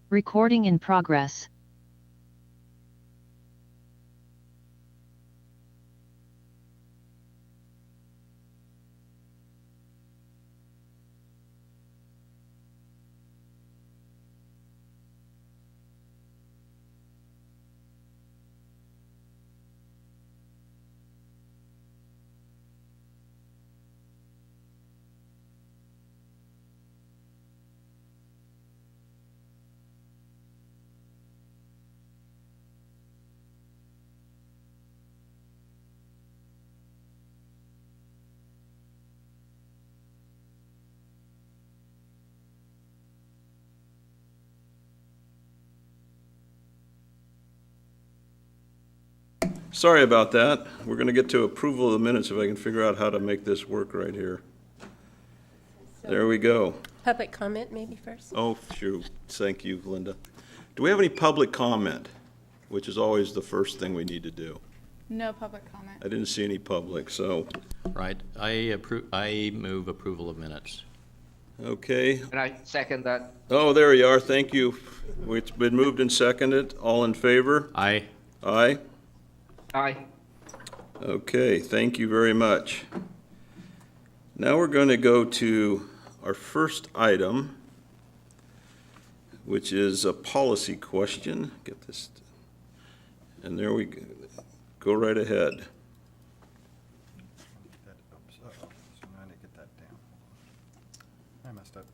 Recording in progress. Sorry about that. We're going to get to approval of the minutes if I can figure out how to make this work right here. There we go. Public comment maybe first? Oh, shoot. Thank you, Linda. Do we have any public comment? Which is always the first thing we need to do. No public comment. I didn't see any public, so, Right, I move approval of minutes. okay. And I second that. Oh, there you are. Thank you. It's been moved and seconded. All in favor? Aye. Aye? Aye. Okay, thank you very much. Now we're going to go to our first item, which is a policy question. Get this, and there we go. Go right ahead. So now I need to get that down. I messed up.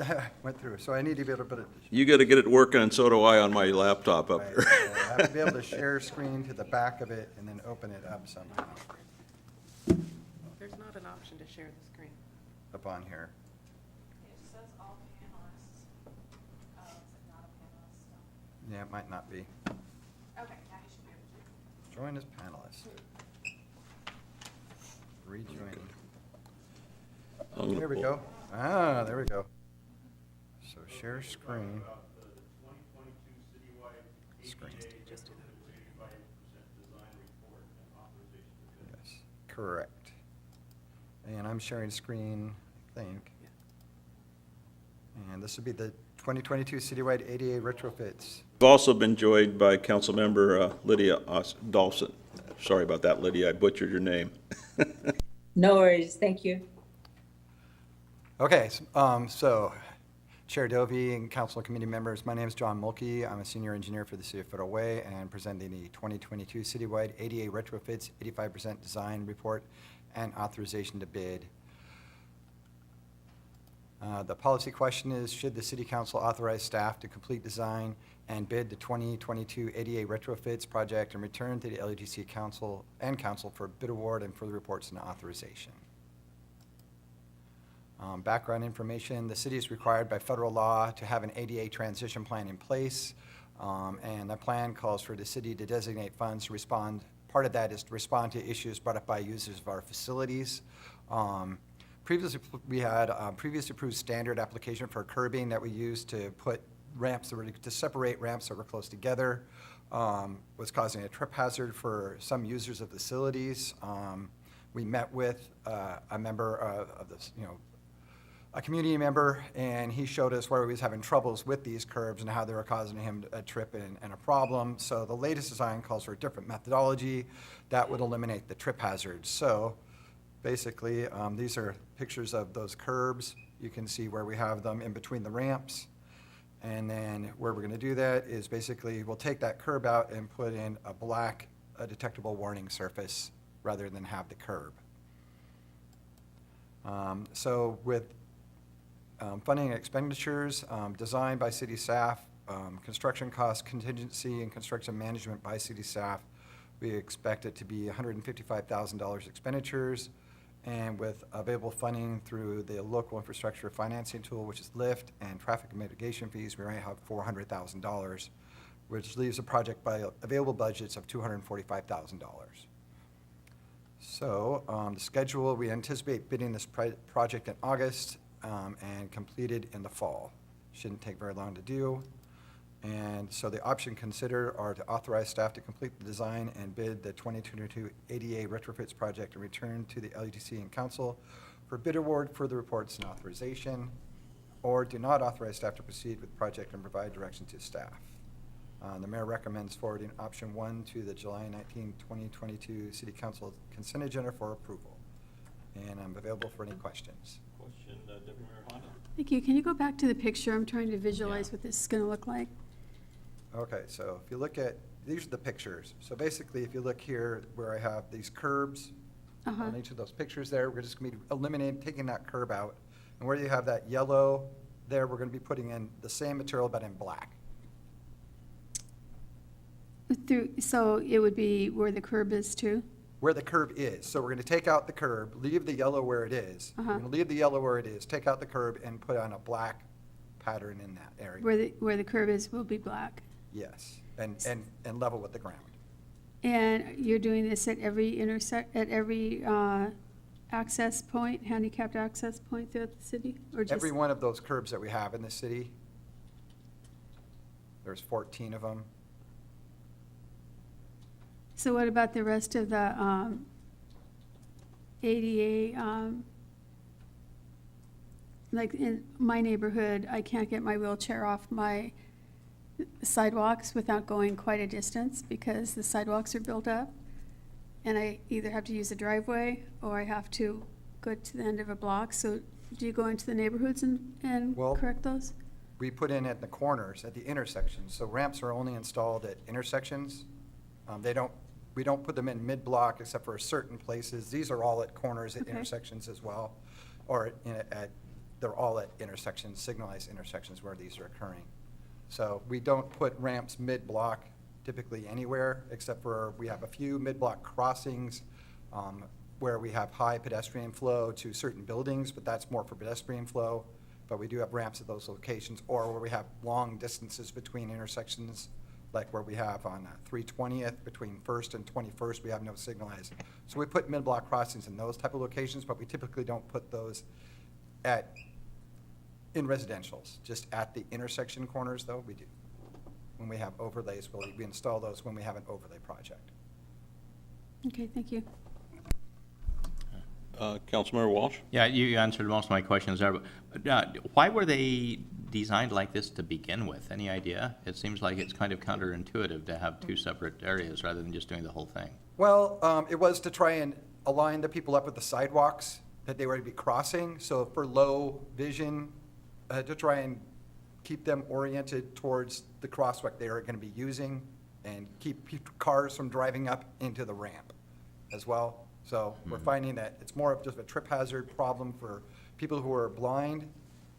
I went through, so I need to be able to put it. You got to get it working, and so do I on my laptop up Right, here. so I have to be able to share screen to the back of it and then open it up somehow There's not an option to share the screen. up on here. It says all panelists. Oh, is it not a panelist? Yeah, it might not be. Okay, now you should be able to. Join as panelist. Rejoin. I'm gonna There we pull- go. Ah, there we go. So share screen. Screen. Yes, correct. And I'm sharing screen, I think. And this would be the 2022 citywide ADA retrofits. We've also been joined by Councilmember Lydia Dawson. Sorry about that, Lydia. I butchered your name. No worries, thank you. Okay, so Chair Dovey and council committee members, my name is John Mulkey. I'm a senior engineer for the City of Federal Way and I'm presenting the 2022 citywide ADA retrofits 85% design report and authorization to bid. The policy question is, should the city council authorize staff to complete design and bid the 2022 ADA retrofits project and return to the LUTC council for bid award and further reports and authorization? Background information, the city is required by federal law to have an ADA transition plan in place, and the plan calls for the city to designate funds to respond. Part of that is to respond to issues brought up by users of our facilities. Previously, we had a previous approved standard application for curbing that we used to put ramps, to separate ramps that were close together, was causing a trip hazard for some users of facilities. We met with a member of this, a community member, and he showed us where he was having troubles with these curbs and how they were causing him a trip and a problem. So the latest design calls for a different methodology that would eliminate the trip hazards. So basically, these are pictures of those curbs. You can see where we have them in between the ramps. And then where we're going to do that is basically we'll take that curb out and put in a black detectable warning surface rather than have the curb. So with funding and expenditures, designed by city staff, construction cost contingency and construction management by city staff, we expect it to be $155,000 expenditures, and with available funding through the local infrastructure financing tool, which is LIFT, and traffic mitigation fees, we might have $400,000, which leaves a project by available budgets of $245,000. So the schedule, we anticipate bidding this project in August and completed in the fall. Shouldn't take very long to do. And so the option considered are to authorize staff to complete the design and bid the 2022 ADA retrofits project and return to the LUTC and council For bid award, further reports and authorization, or do not authorize staff to proceed with project and provide direction to staff. The mayor recommends forwarding option 1 to the July 19, 2022 City Council consent agenda for approval. And I'm available for any questions. Question, Deputy Mayor Honda? Thank you. Can you go back to the picture? I'm trying to visualize Yeah. what this is going to look like. Okay, so if you look at, these are the pictures. So basically, if you look here where I have these curbs Uh-huh. on each of those pictures there, we're just going to be eliminating, taking that curb out. And where you have that yellow there, we're going to be putting in the same material but in black. So it would be where the curb is too? Where the curb is. So we're going to take out the curb, leave the yellow where it is. We're Uh-huh. going to leave the yellow where it is, take out the curb, and put on a black pattern in that area. Where the curb is will be black. Yes, and level with the ground. And you're doing this at every access point, handicapped access point throughout the city? Or just Every one of those curbs that we have in the city, there's 14 of them. So what about the rest of the ADA? Like in my neighborhood, I can't get my wheelchair off my sidewalks without going quite a distance because the sidewalks are built up. And I either have to use a driveway or I have to go to the end of a block. So do you go into the neighborhoods and Well- correct those? We put in at the corners, at the intersections. So ramps are only installed at intersections. We don't put them in mid-block except for certain places. These are all at corners at Okay. intersections as well. Or they're all at intersections, signalized intersections where these are occurring. So we don't put ramps mid-block typically anywhere, except for we have a few mid-block crossings where we have high pedestrian flow to certain buildings, but that's more for pedestrian flow. But we do have ramps at those locations, or where we have long distances between intersections, like where we have on 320th between 1st and 21st, we have no signalized. So we put mid-block crossings in those type of locations, but we typically don't put those in residentials, just at the intersection corners, though, we do. When we have overlays, we install those when we have an overlay project. Okay, thank you. Councilmember Walsh? Yeah, you answered most of my questions there, but why were they designed like this to begin with? Any idea? It seems like it's kind of counterintuitive to have two separate areas rather than just doing the whole thing. Well, it was to try and align the people up with the sidewalks that they were to be crossing. So for low vision, to try and keep them oriented towards the crosswalk they are going to be using and keep cars from driving up into the ramp as well. So we're finding that it's more of just a trip hazard problem for people who are blind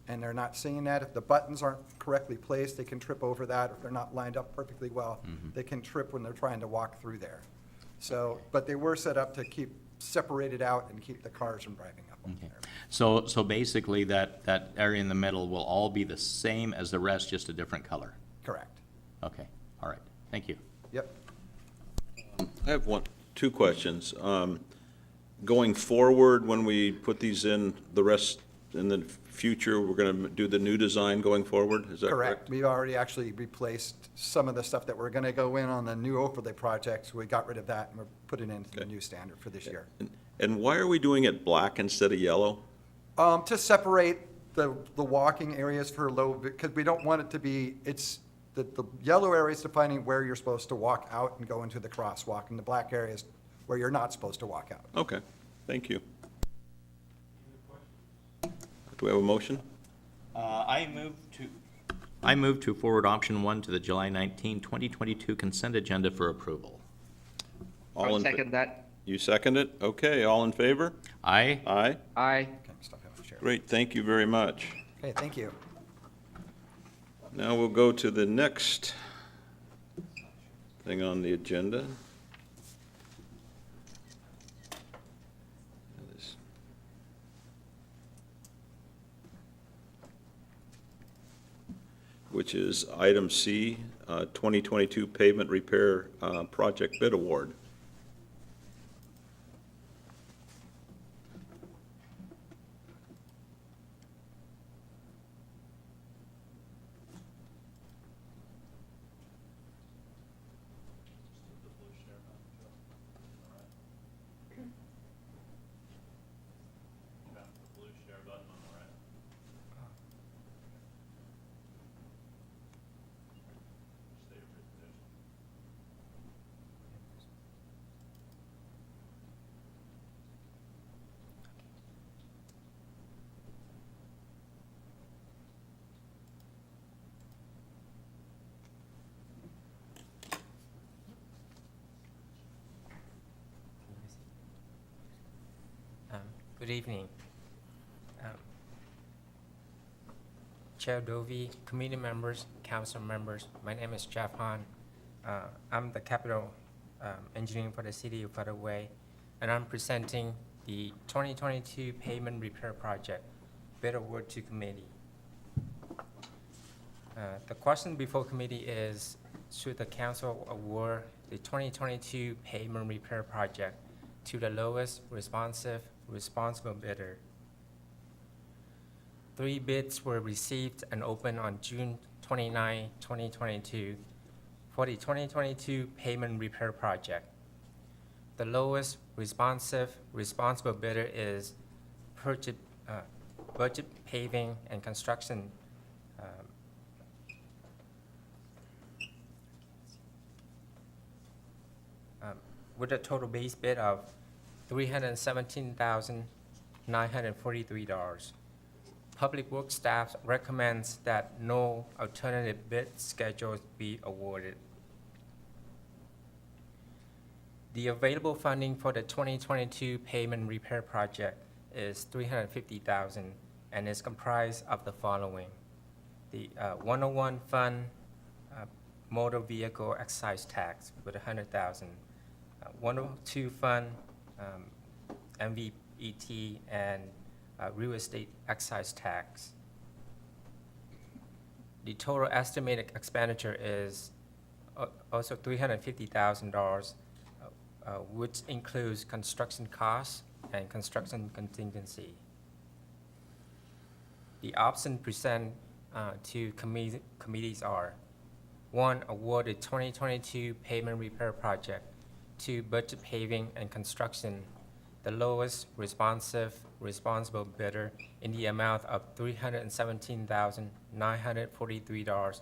and they're not seeing that. If the buttons aren't correctly placed, they can trip over that. If they're not lined up perfectly well, they can trip when they're trying to walk through there. So, but they were set up to keep separated out and keep the cars from driving up over Okay. there. So basically that area in the middle will all be the same as the rest, just a different color? Correct. Okay, all right, thank you. Yep. I have two questions. Going forward, when we put these in, the rest in the future, we're going to do the new design going forward, is that correct? We've already actually replaced some of the stuff that were going to go in on the new overlay projects. We got rid of that and we're putting it into the Okay. new standard for this year. And why are we doing it black instead of yellow? To separate the walking areas for low, because we don't want it to be, it's, the yellow area is defining where you're supposed to walk out and go into the crosswalk, and the black area is where you're not supposed to walk out. Okay, thank you. Do we have a motion? I move to forward option 1 to the July 19, 2022 consent agenda for approval. All I'll in fa- second that. You second it? Okay, all in favor? Aye? Aye? Aye. Okay, stop having to share. Great, thank you very much. Okay, thank you. Now we'll go to the next thing on the agenda. Which is item C, 2022 pavement repair project bid award. Good evening. Chair Dovey, committee members, council members, my name is Jeff Han. I'm the capital engineering for the city of Federal Way, and I'm presenting the 2022 pavement repair project bid award to committee. The question before committee is, should the council award the 2022 pavement repair project to the lowest responsible bidder? 3 bids were received and opened on June 29, 2022 for the 2022 pavement repair project. The lowest responsible bidder is Budget Paving and Construction. With a total base bid of $317,943. Public Works staff recommends that no alternative bid schedules be awarded. The available funding for the 2022 pavement repair project is $350,000 and is comprised of the following. The 101 fund, motor vehicle excise tax with $100,000. 102 fund, MVET and real estate excise tax. The total estimated expenditure is also $350,000, which includes construction costs and construction contingency. The options present to committees are: 1, award the 2022 pavement repair project to Budget Paving and Construction, the lowest responsible bidder, in the amount of $317,943,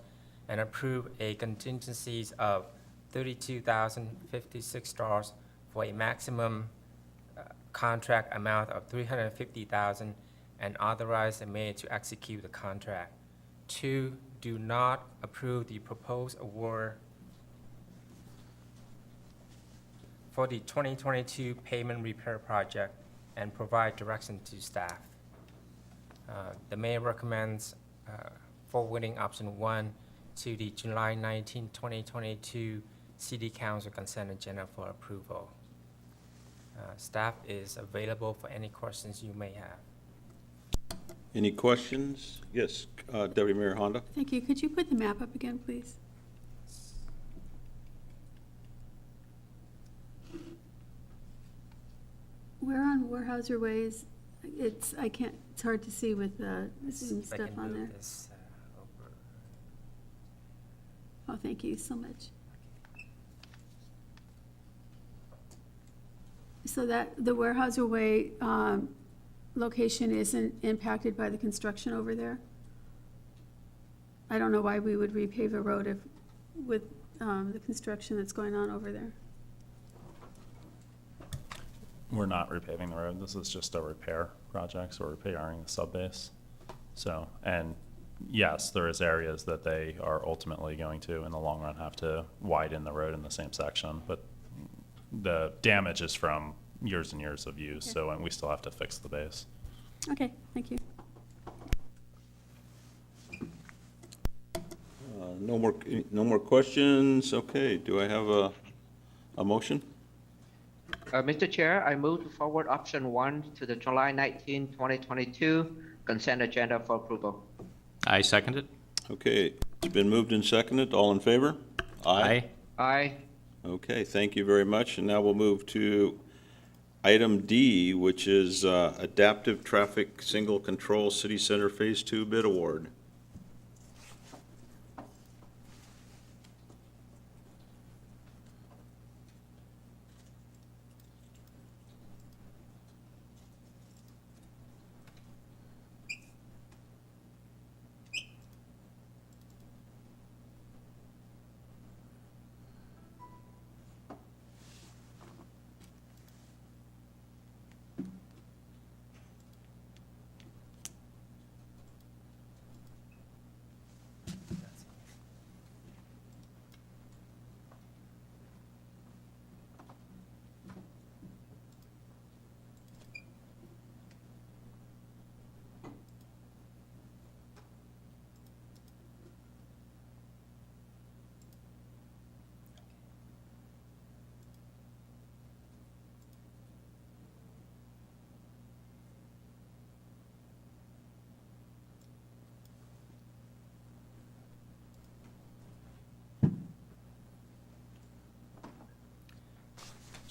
and approve a contingencies of $32,056 for a maximum contract amount of $350,000, and authorize the mayor to execute the contract. 2, do not approve the proposed award for the 2022 pavement repair project and provide direction to staff. The mayor recommends forwarding option 1 to the July 19, 2022 City Council consent agenda for approval. Staff is available for any questions you may have. Any questions? Yes, Deputy Mayor Honda? Thank you. Could you put the map up again, please? Where on Warehouser Way is, it's hard to see with the Zoom If I stuff can on move there. this, over. Oh, thank you so much. So that, the Warehouser Way location isn't impacted by the construction over there? I don't know why we would repave a road with the construction that's going on over there. We're not repaving the road. This is just a repair project, so we're repairing the subbase. So, and yes, there is areas that they are ultimately going to, in the long run, have to widen the road in the same section, but the damage is from years and years of use, Okay. so and we still have to fix the base. Okay, thank you. No more questions? Okay, do I have a motion? Mr. Chair, I move to forward option 1 to the July 19, 2022 consent agenda for approval. I second it. Okay, it's been moved and seconded. All in favor? Aye. Okay, thank you very much. And now we'll move to item D, which is Adaptive Traffic Single Control City Center Phase 2 bid award.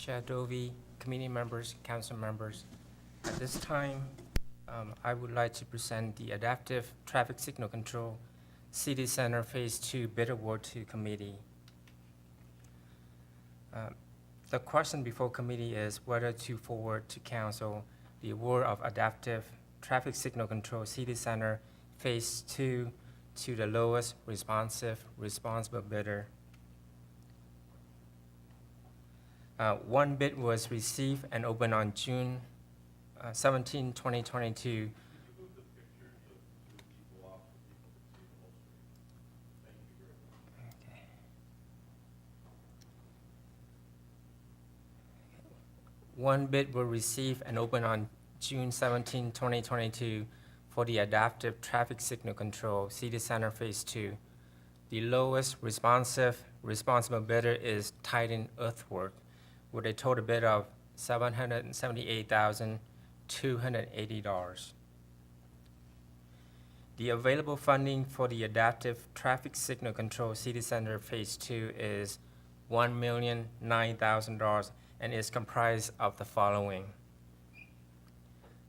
Chair Dovey, committee members, council members. At this time, I would like to present the Adaptive Traffic Signal Control City Center Phase 2 bid award to committee. The question before committee is whether to forward to council the award of Adaptive Traffic Signal Control City Center Phase 2 to the lowest responsible bidder. One bid was received and opened on June 17, 2022. Okay. One bid was received and opened on June 17, 2022 for the Adaptive Traffic Signal Control City Center Phase 2. The lowest responsible bidder is Titan Earthwork with a total bid of $778,280. The available funding for the Adaptive Traffic Signal Control City Center Phase 2 is $1,009,000 and is comprised of the following: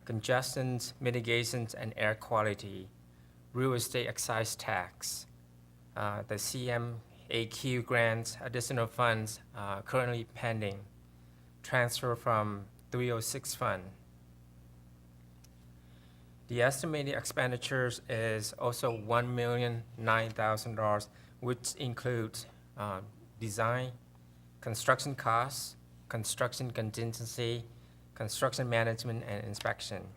congestion mitigations and air quality, real estate excise tax, the CMAQ grants, additional funds currently pending, transfer from 306 fund. The estimated expenditures is also $1,009,000, which includes design, construction costs, construction contingency, construction management, and inspection.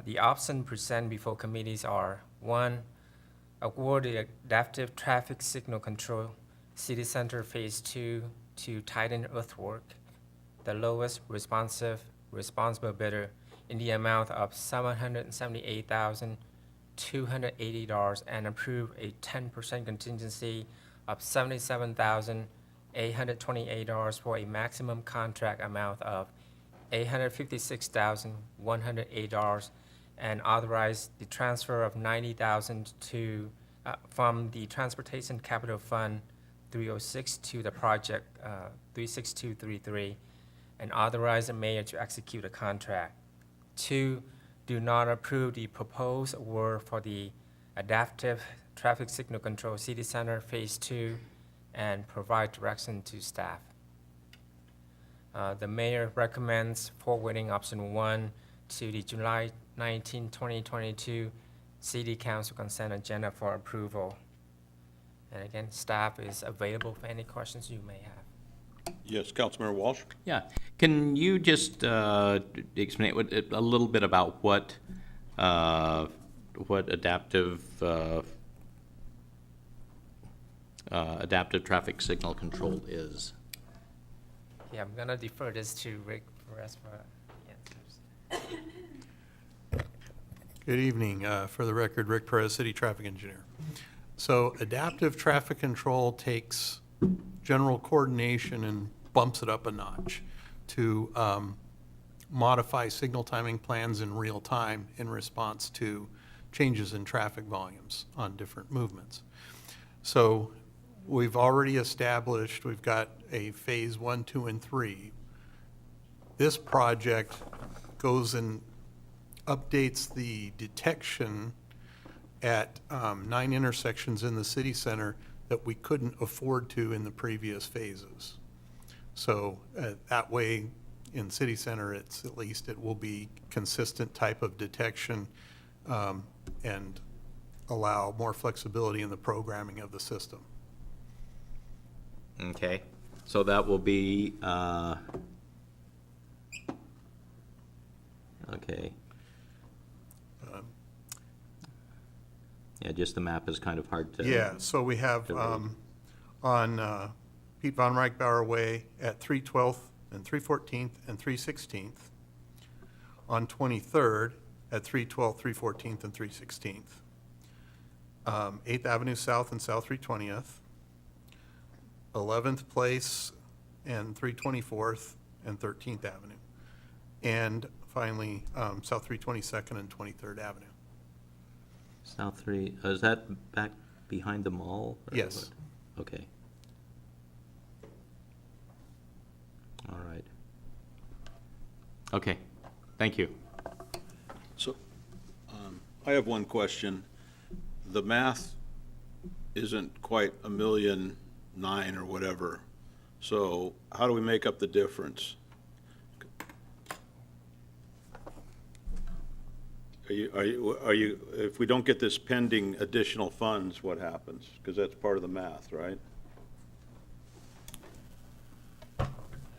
The options presented before committees are: 1, award the Adaptive Traffic Signal Control City Center Phase 2 to Titan Earthwork, the lowest responsible bidder, in the amount of $778,280 and approve a 10% contingency of $77,828 for a maximum contract amount of $856,108 and authorize the transfer of $90,000 to from the Transportation Capital Fund 306 to the project 36233 and authorize the mayor to execute a contract. 2, do not approve the proposed award for the Adaptive Traffic Signal Control City Center Phase 2 and provide direction to staff. The mayor recommends forwarding option 1 to the July 19, 2022 City Council consent agenda for approval. And again, staff is available for any questions you may have. Yes, Councilmember Walsh? Yeah, can you just explain a little bit about what adaptive traffic signal control is? Yeah, I'm gonna defer this to Rick for us for answers. Good evening. For the record, Rick Perez, City Traffic Engineer. So adaptive traffic control takes general coordination and bumps it up a notch to modify signal timing plans in real time in response to changes in traffic volumes on different movements. So we've already established, we've got a phase 1, 2, and 3. This project goes and updates the detection at 9 intersections in the city center that we couldn't afford to in the previous phases. So that way, in city center, it's at least it will be consistent type of detection and allow more flexibility in the programming of the system. Okay, so that will be, okay. Yeah, just the map is kind of hard to. Yeah, so we have on Pete Von Reichbauer Way at 312th and 314th and 316th. On 23rd at 312th, 314th, and 316th. 8th Avenue South and South 320th. 11th Place and 324th and 13th Avenue. And finally, South 322nd and 23rd Avenue. South 3, is that back behind the mall? Or Yes. what? Okay. All right. Okay, thank you. So, I have one question. The math isn't quite 1,000,009 or whatever. So how do we make up the difference? If we don't get this pending additional funds, what happens? Because that's part of the math, right?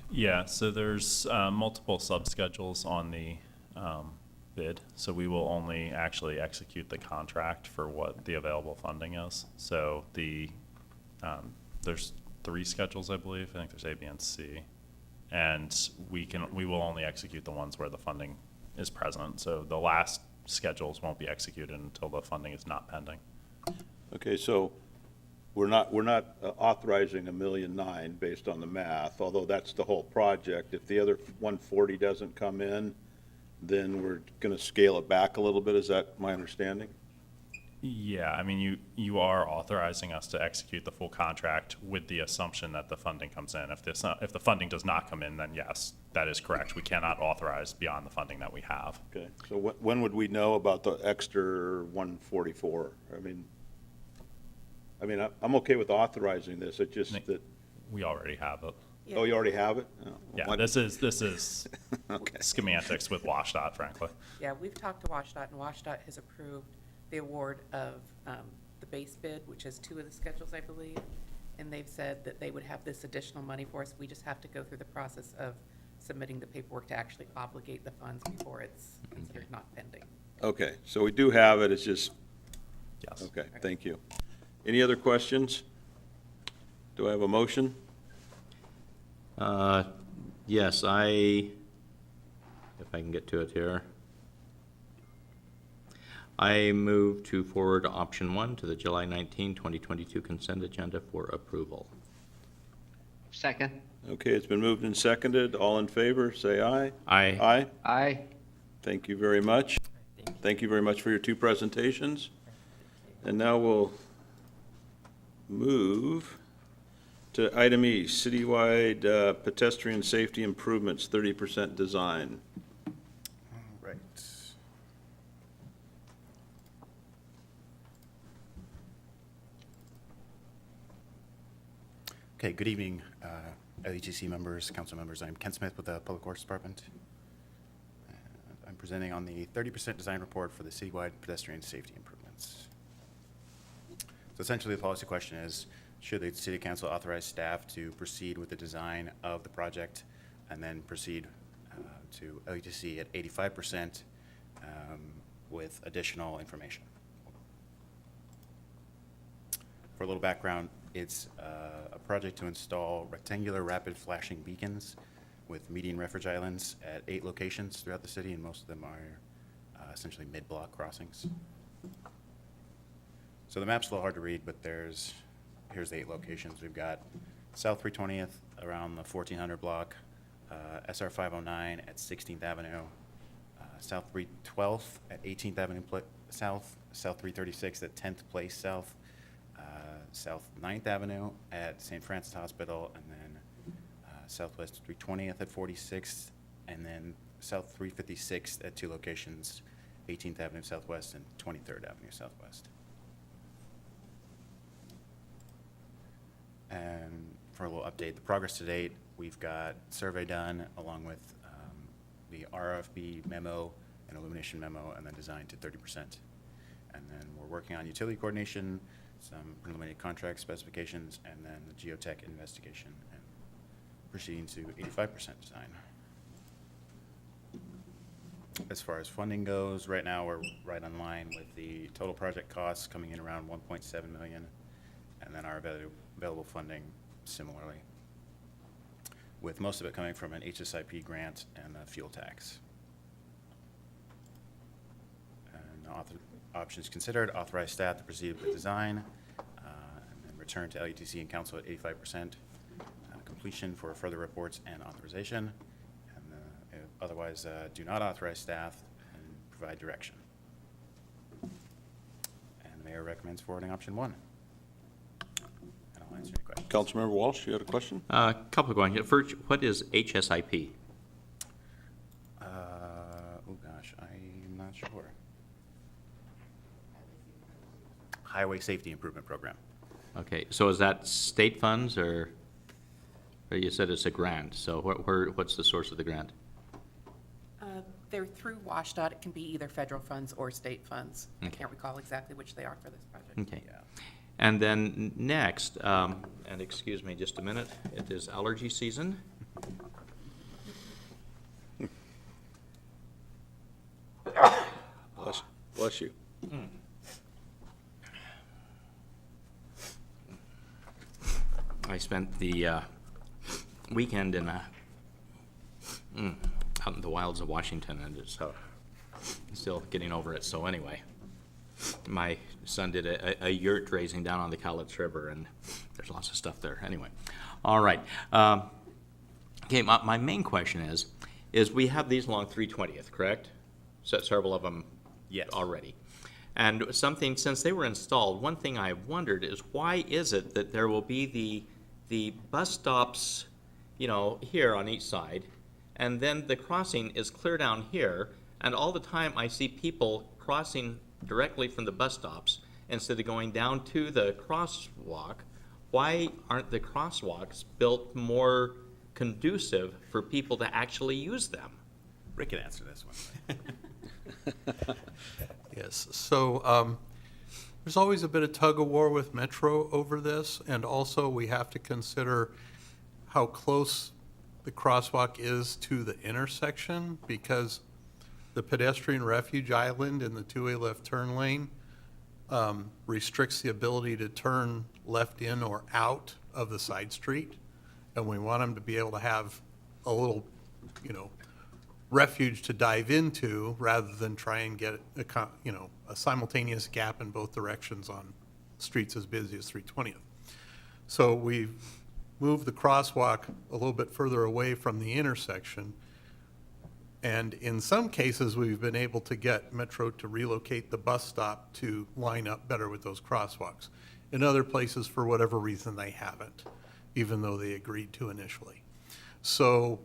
Yeah, so there's multiple subschedules on the bid, so we will only actually execute the contract for what the available funding is. So there's 3 schedules, I believe. I think there's A, B, and C. And we will only execute the ones where the funding is present. So the last schedules won't be executed until the funding is not pending. Okay, so we're not authorizing 1,000,009 based on the math, although that's the whole project. If the other 140 doesn't come in, then we're going to scale it back a little bit. Is that my understanding? Yeah, I mean, you are authorizing us to execute the full contract with the assumption that the funding comes in. If the funding does not come in, then yes, that is correct. We cannot authorize beyond the funding that we have. Okay, so when would we know about the extra 144? I mean, I'm okay with authorizing this. It's just that. We already have it. Oh, you already have it? Oh, Yeah, what- this is Okay. schematics with WashDOT, frankly. Yeah, we've talked to WashDOT, and WashDOT has approved the award of the base bid, which is 2 of the schedules, I believe. And they've said that they would have this additional money for us. We just have to go through the process of submitting the paperwork to actually obligate the funds before it's considered not pending. Okay, so we do have it, it's just, Yes. okay, thank you. Any other questions? Do I have a motion? Yes, if I can get to it here. I move to forward option 1 to the July 19, 2022 consent agenda for approval. Second. Okay, it's been moved and seconded. All in favor, say aye. Aye. Aye? Aye. Thank you very much. Thank you very much for your 2 presentations. And now we'll move to item E, citywide pedestrian safety improvements, 30% design. Right. Okay, good evening, LEGC members, council members. I'm Ken Smith with the Public Works Department. I'm presenting on the 30% design report for the citywide pedestrian safety improvements. So essentially, the policy question is, should the city council authorize staff to proceed with the design of the project and then proceed to LEGC at 85% with additional information? For a little background, it's a project to install rectangular rapid flashing beacons with median refuge islands at 8 locations throughout the city, and most of them are essentially mid-block crossings. So the map's a little hard to read, but here's the 8 locations. We've got South 320th around the 1400 block, SR 509 at 16th Avenue, South 312th at 18th Avenue South, South 336 at 10th Place South, South 9th Avenue at St. Francis Hospital, and then Southwest 320th at 46th, and then South 356th at 2 locations, 18th Avenue Southwest and 23rd Avenue Southwest. And for a little update, the progress to date, we've got survey done along with the RFB memo and illumination memo, and then design to 30%. And then we're working on utility coordination, some preliminary contract specifications, and then the geotech investigation, and proceeding to 85% design. As far as funding goes, right now we're right on line with the total project costs coming in around 1.7 million, and then our available funding similarly, with most of it coming from an HSIP grant and a fuel tax. And options considered, authorize staff to proceed with the design, and then return to LUTC and council at 85% completion for further reports and authorization, and otherwise do not authorize staff and provide direction. And the mayor recommends forwarding option 1. And I'll I'll answer any questions. Councilmember Walsh, you had a question? Couple of questions. First, what is HSIP? Oh gosh, I'm not sure. Highway Safety Improvement Program. Okay, so is that state funds or you said it's a grant? So what's the source of the grant? They're through WashDOT. It can be either federal funds or state funds. I Okay. can't recall exactly which they are for this project. Okay. Yeah. And then next, and excuse me just a minute, it is allergy season. Bless you. I spent the weekend in out in the wilds of Washington, and it's still getting over it. So anyway, my son did a yurt raising down on the Cowlitz River, and there's lots of stuff there. Anyway, all right. Okay, my main question is we have these along 320th, correct? Several of them Yes. already. And something, since they were installed, one thing I wondered is why is it that there will be the bus stops, you know, here on each side, and then the crossing is clear down here, and all the time I see people crossing directly from the bus stops instead of going down to the crosswalk. Why aren't the crosswalks built more conducive for people to actually use them? Rick can answer this one. Yes, so there's always a bit of tug of war with Metro over this, and also we have to consider how close the crosswalk is to the intersection, because the pedestrian refuge island in the two-way left turn lane restricts the ability to turn left in or out of the side street, and we want them to be able to have a little, you know, refuge to dive into rather than try and get a simultaneous gap in both directions on streets as busy as 320th. So we've moved the crosswalk a little bit further away from the intersection, and in some cases we've been able to get Metro to relocate the bus stop to line up better with those crosswalks. In other places, for whatever reason, they haven't, even though they agreed to initially. So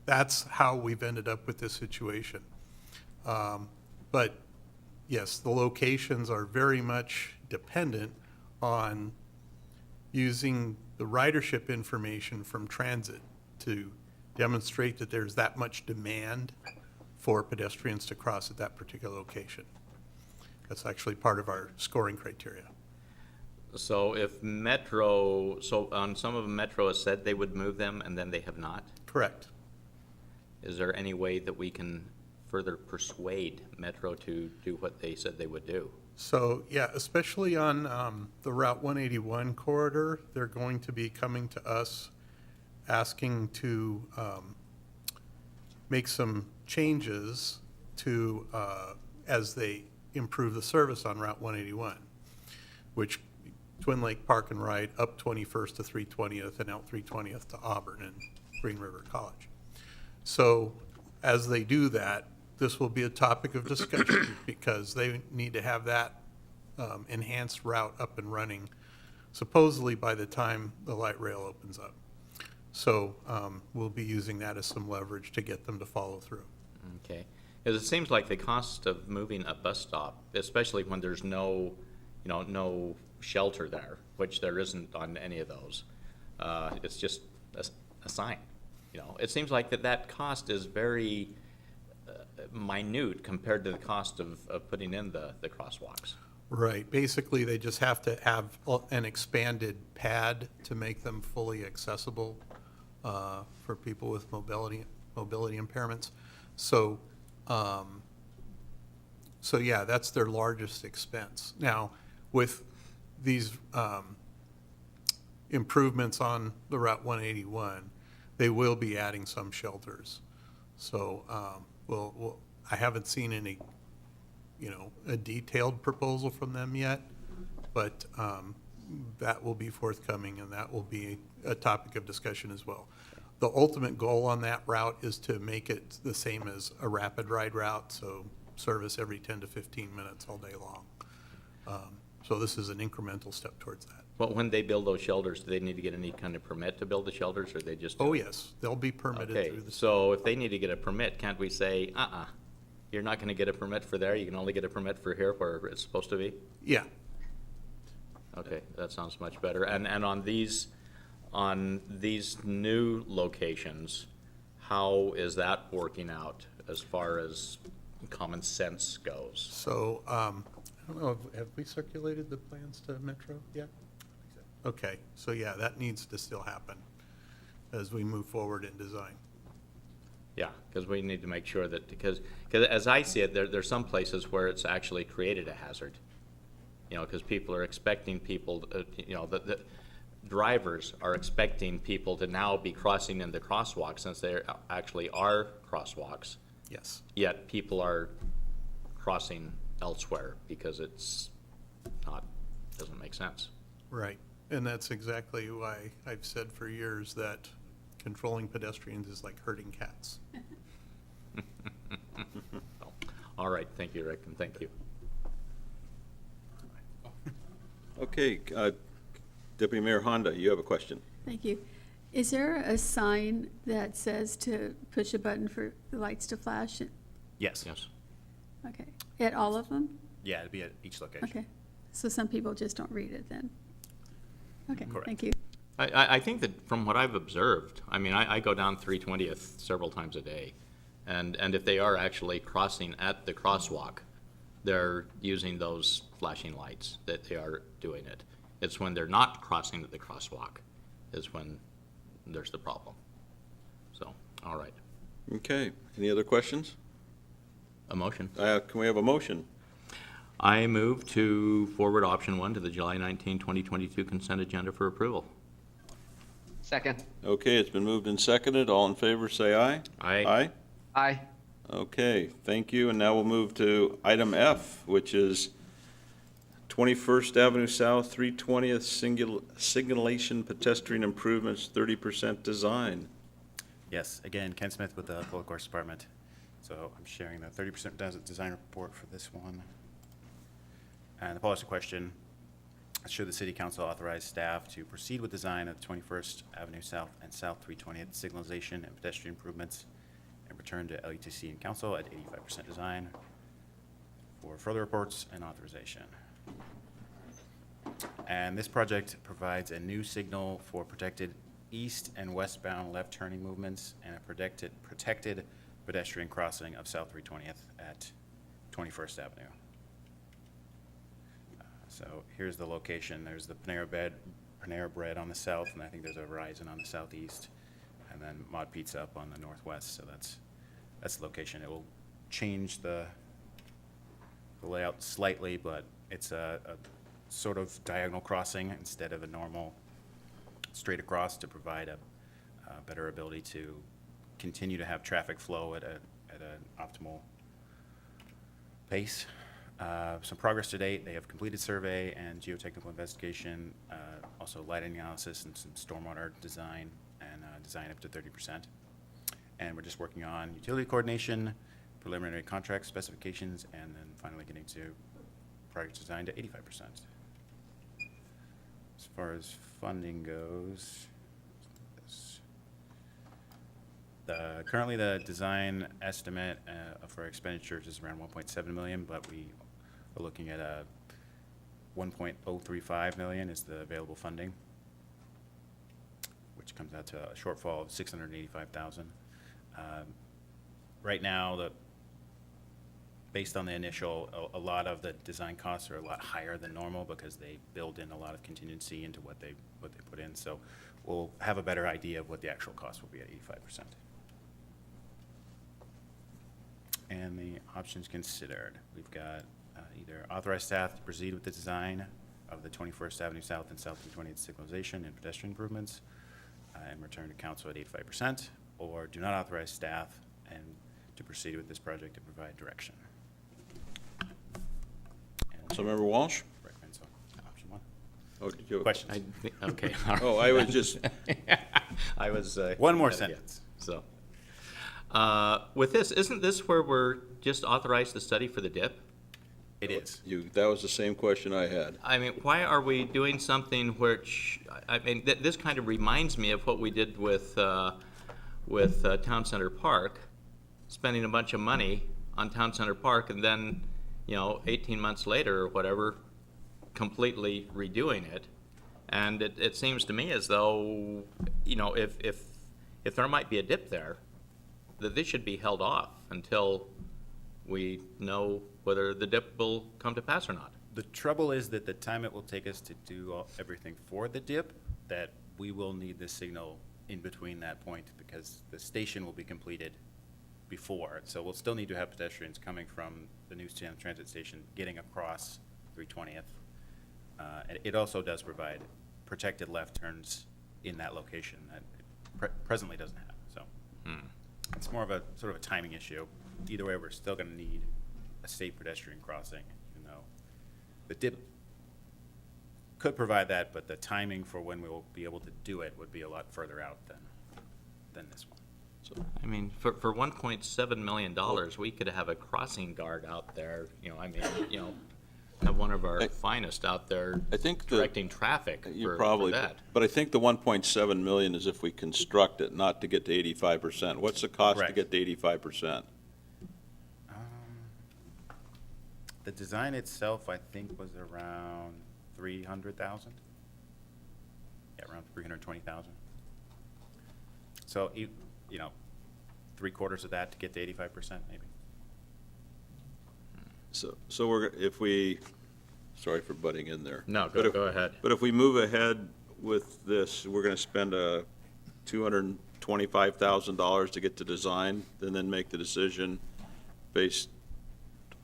that's how we've ended up with this situation. But yes, the locations are very much dependent on using the ridership information from transit to demonstrate that there's that much demand for pedestrians to cross at that particular location. That's actually part of our scoring criteria. So if Metro, so on some of them, Metro has said they would move them and then they have not? Correct. Is there any way that we can further persuade Metro to do what they said they would do? So, yeah, especially on the Route 181 corridor, they're going to be coming to us asking to make some changes to, as they improve the service on Route 181, which Twin Lake Park and Ride up 21st to 320th and out 320th to Auburn and Green River College. So as they do that, this will be a topic of discussion because they need to have that enhanced route up and running supposedly by the time the light rail opens up. So we'll be using that as some leverage to get them to follow through. Okay. Because it seems like the cost of moving a bus stop, especially when there's no, you know, no shelter there, which there isn't on any of those, it's just a sign. You know, it seems like that cost is very minute compared to the cost of putting in the crosswalks. Right. Basically, they just have to have an expanded pad to make them fully accessible for people with mobility impairments. So, yeah, that's their largest expense. Now, with these improvements on the Route 181, they will be adding some shelters. So, I haven't seen any, you know, a detailed proposal from them yet, but that will be forthcoming and that will be a topic of discussion as well. The ultimate goal on that route is to make it the same as a rapid ride route, so service every 10 to 15 minutes all day long. So this is an incremental step towards that. Well, when they build those shelters, do they need to get any kind of permit to build the shelters, or they just? Oh, yes, they'll be permitted Okay, through the. so if they need to get a permit, can't we say, you're not gonna get a permit for there, you can only get a permit for here where it's supposed to be? Yeah, Okay, that sounds much better. And on these new locations, how is that working out as far as common sense goes? so, I don't know, have we circulated the plans to Metro yet? Okay, so yeah, that needs to still happen as we move forward in design. Yeah, because we need to make sure that, because as I see it, there's some places where it's actually created a hazard. You know, because people are expecting people, the drivers are expecting people to now be crossing in the crosswalk since there actually are crosswalks. Yes. Yet people are crossing elsewhere because it's not, doesn't make sense. Right, and that's exactly why I've said for years that controlling pedestrians is like herding cats. All right, thank you, Rick, and thank you. Okay, Deputy Mayor Honda, you have a question. Thank you. Is there a sign that says to push a button for the lights to flash? Yes. Yes. Okay, at all of them? Yeah, it'd be at each location. Okay, so some people just don't read it then? Okay, Correct. thank you. I think that from what I've observed, I mean, I go down 320th several times a day, and if they are actually crossing at the crosswalk, they're using those flashing lights that they are doing it. It's when they're not crossing at the crosswalk is when there's the problem. So, all right. Okay, any other questions? A motion. Can we have a motion? I move to forward option 1 to the July 19, 2022 consent agenda for approval. Second. Okay, it's been moved and seconded. All in favor, say aye. Aye. Aye? Aye. Okay, thank you. And now we'll move to item F, which is 21st Avenue South, 320th Signalization Pedestrian Improvements, 30% design. Yes, again, Ken Smith with the Public Works Department. So I'm sharing the 30% design report for this one. And the policy question, should the City Council authorize staff to proceed with design of 21st Avenue South and South 320th signalization and pedestrian improvements and return to LUTC and Council at 85% design for further reports and authorization. And this project provides a new signal for protected east and westbound left turning movements and a protected pedestrian crossing of South 320th at 21st Avenue. So here's the location. There's the Panera Bread on the south, and I think there's a Verizon on the southeast, and then Mod Pizza up on the northwest. So that's the location. It will change the layout slightly, but it's a sort of diagonal crossing instead of a normal straight across to provide a better ability to continue to have traffic flow at an optimal pace. Some progress to date. They have completed survey and geotechnical investigation, also lighting analysis and some stormwater design and design up to 30%. And we're just working on utility coordination, preliminary contract specifications, and then finally getting to project design to 85%. As far as funding goes, currently the design estimate for expenditures is around 1.7 million, but we are looking at 1.035 million is the available funding, which comes out to a shortfall of 685,000. Right now, based on the initial, a lot of the design costs are a lot higher than normal because they build in a lot of contingency into what they put in. So we'll have a better idea of what the actual cost will be at 85%. And the options considered, we've got either authorize staff to proceed with the design of the 21st Avenue South and South 320th signalization and pedestrian improvements and return to council at 85%, or do not authorize staff and to proceed with this project and provide direction. So Member Walsh? Recommend so. Option 1. Oh, did you have a- Questions? Okay. Oh, I was just, I was. One more yeah, sentence. So, with this, isn't this where we're just authorized to study for the dip? It is. That was the same question I had. I mean, why are we doing something which, I mean, this kind of reminds me of what we did with Town Center Park, spending a bunch of money on Town Center Park, and then, 18 months later or whatever, completely redoing it. And it seems to me as though, if there might be a dip there, that this should be held off until we know whether the dip will come to pass or not. The trouble is that the time it will take us to do everything for the dip, that we will need this signal in between that point because the station will be completed before. So we'll still need to have pedestrians coming from the Newtown Transit Station getting across 320th. And it also does provide protected left turns in that location that it presently doesn't have. So it's more of a sort of a timing issue. Either way, we're still going to need a safe pedestrian crossing, even though the dip could provide that, but the timing for when we will be able to do it would be a lot further out than this one. So, I mean, for $1.7 million, we could have a crossing guard out there, have one of our finest out there I think directing traffic you for probably, that. but I think the 1.7 million is if we construct it, not to get to 85%. What's the cost to Correct. get to 85%? The design itself, I think, was around 300,000. Yeah, around 320,000. So, 3/4 of that to get to 85%, maybe. So sorry for butting in there. No, But go ahead. But if we move ahead with this, we're gonna spend $225,000 to get to design, and then make the decision based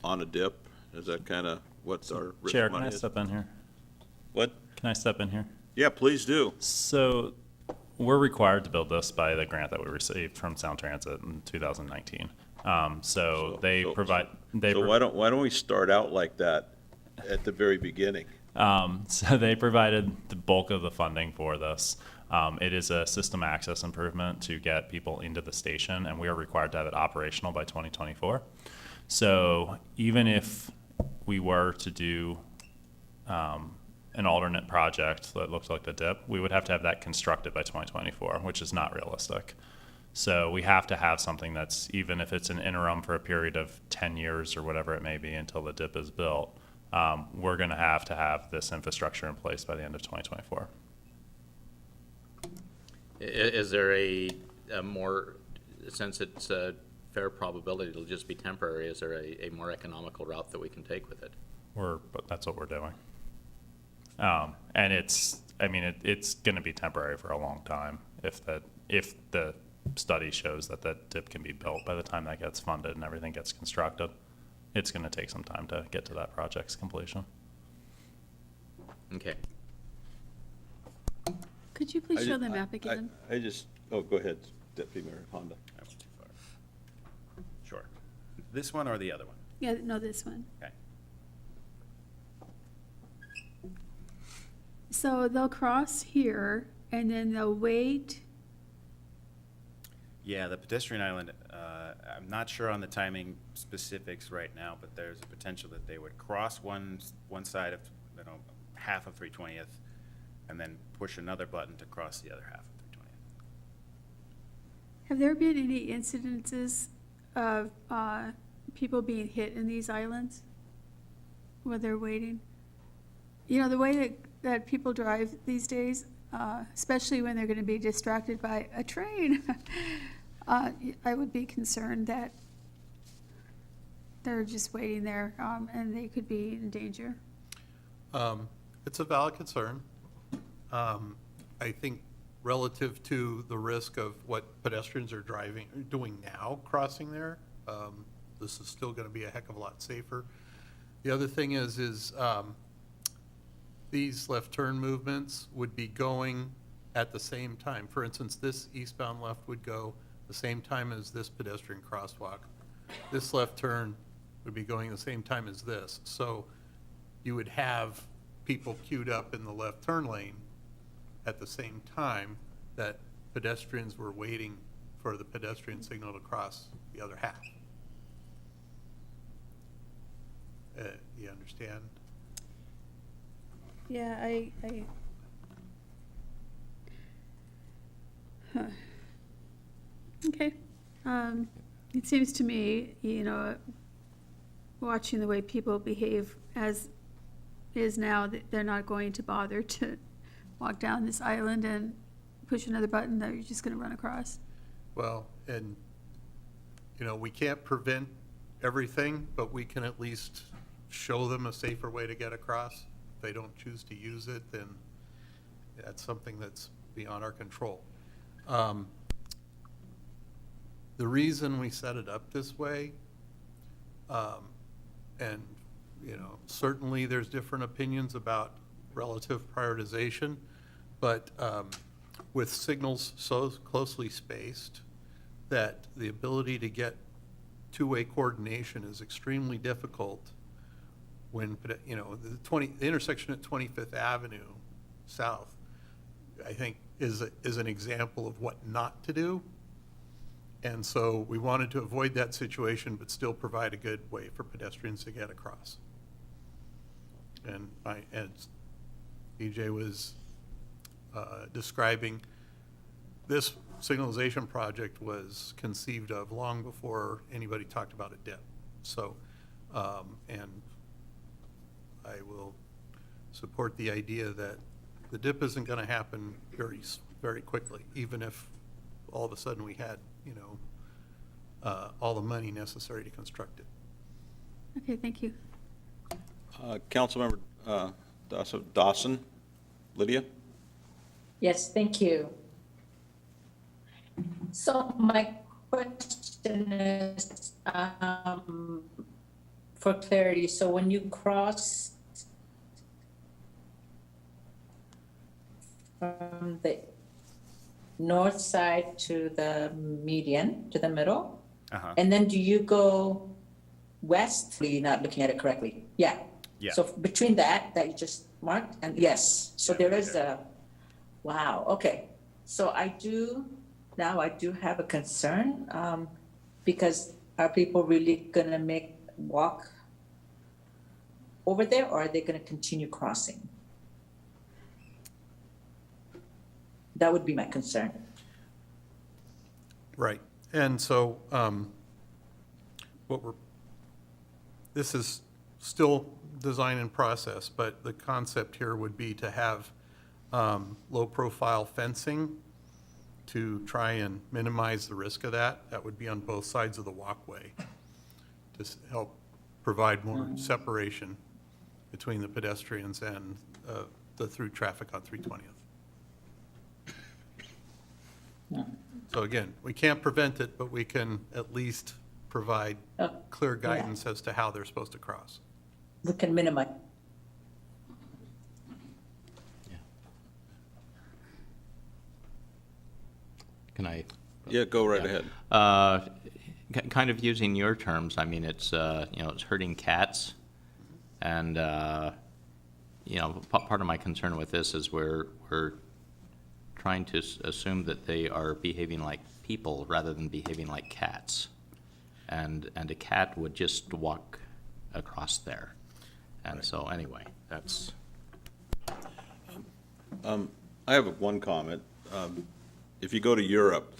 on a dip? Is that kind of what our risk Chair, can money I is? step in here? What? Can I step in here? Yeah, please do. So we're required to build this by the grant that we received from Sound Transit in 2019. So they provide. So why don't we start out like that at the very beginning? So they provided the bulk of the funding for this. It is a system access improvement to get people into the station, and we are required to have it operational by 2024. So even if we were to do an alternate project that looks like the dip, we would have to have that constructed by 2024, which is not realistic. So we have to have something that's, even if it's an interim for a period of 10 years or whatever it may be until the dip is built, we're going to have this infrastructure in place by the end of 2024. Is there a more, since it's a fair probability it'll just be temporary, is there a more economical route that we can take with it? But that's what we're doing. And it's going to be temporary for a long time if the study shows that that dip can be built by the time that gets funded and everything gets constructed. It's going to take some time to get to that project's completion. Okay. Could you please show the map again? Go ahead, Deputy Mayor Honda. I went too far. Sure. This one or the other one? Yeah, no, this one. Okay. So they'll cross here and then they'll wait. Yeah, the pedestrian island, I'm not sure on the timing specifics right now, but there's a potential that they would cross one side of, half of 320th, and then push another button to cross the other half of 320th. Have there been any incidences of people being hit in these islands while they're waiting? The way that people drive these days, especially when they're going to be distracted by a train, I would be concerned that they're just waiting there and they could be in danger. It's a valid concern. I think relative to the risk of what pedestrians are doing now crossing there, this is still going to be a heck of a lot safer. The other thing is these left turn movements would be going at the same time. For instance, this eastbound left would go the same time as this pedestrian crosswalk. This left turn would be going the same time as this. So you would have people queued up in the left turn lane at the same time that pedestrians were waiting for the pedestrian signal to cross the other half. understand. Yeah, Huh. Okay. It seems to me, watching the way people behave as is now, that they're not going to bother to walk down this island and push another button that you're just gonna run across. Well, and, we can't prevent everything, but we can at least show them a safer way to get across. If they don't choose to use it, then that's something that's beyond our control. The reason we set it up this way, and, certainly there's different opinions about relative prioritization, but with signals so closely spaced that the ability to get two-way coordination is extremely difficult when, the intersection at 25th Avenue South, I think, is an example of what not to do. And so we wanted to avoid that situation, but still provide a good way for pedestrians to get across. And as EJ was describing, this signalization project was conceived of long before anybody talked about a dip. So, and I will support the idea that the dip isn't going to happen very quickly, even if all of a sudden we had, all the money necessary to construct it. Okay, thank you. Councilmember Dawson, Lydia? Yes, thank you. So my question is, for clarity, so when you cross from the north side to the median, to the middle, and then do you go west? You're not looking at it correctly. Yeah. Yeah. So between that you just marked, and yes, so Yeah, there right is there. wow, okay. So I do have a concern, because are people really gonna walk over there, or are they gonna continue crossing? That would be my concern. Right. And so this is still design and process, but the concept here would be to have low-profile fencing to try and minimize the risk of that. That would be on both sides of the walkway to help provide more separation between the pedestrians and the through traffic on 320th. So again, we can't prevent it, but we can at least provide clear guidance as to how they're supposed to cross. We can minimize. Can I? Yeah, go right ahead. Kind of using your terms, I mean, it's, it's hurting cats. And, part of my concern with this is we're trying to assume that they are behaving like people rather than behaving like cats. And a cat would just walk across there. And so, anyway, that's. I have one comment. If you go to Europe,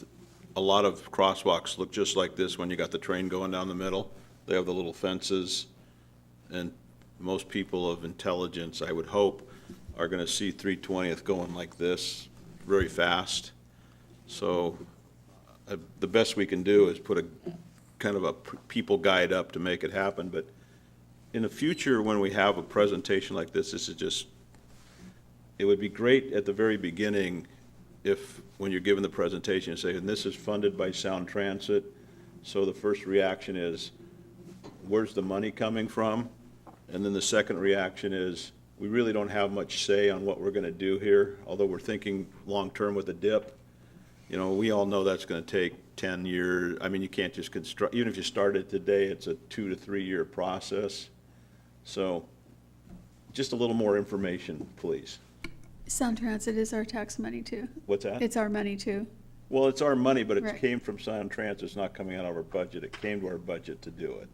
a lot of crosswalks look just like this when you got the train going down the middle. They have the little fences, and most people of intelligence, I would hope, are going to see 320th going like this very fast. So the best we can do is put a kind of a people guide up to make it happen. But in the future, when we have a presentation like this is just, it would be great at the very beginning if, when you're giving the presentation, you say, and this is funded by Sound Transit, so the first reaction is, where's the money coming from? And then the second reaction is, we really don't have much say on what we're going to do here, although we're thinking long-term with a dip. We all know that's going to take 10 years. I mean, you can't just construct, even if you started today, it's a 2 to 3 year process. So just a little more information, please. Sound Transit is our tax money too. What's that? It's our money too. Well, it's our money, but it Right. came from Sound Transit. It's not coming out of our budget. It came to our budget to do it.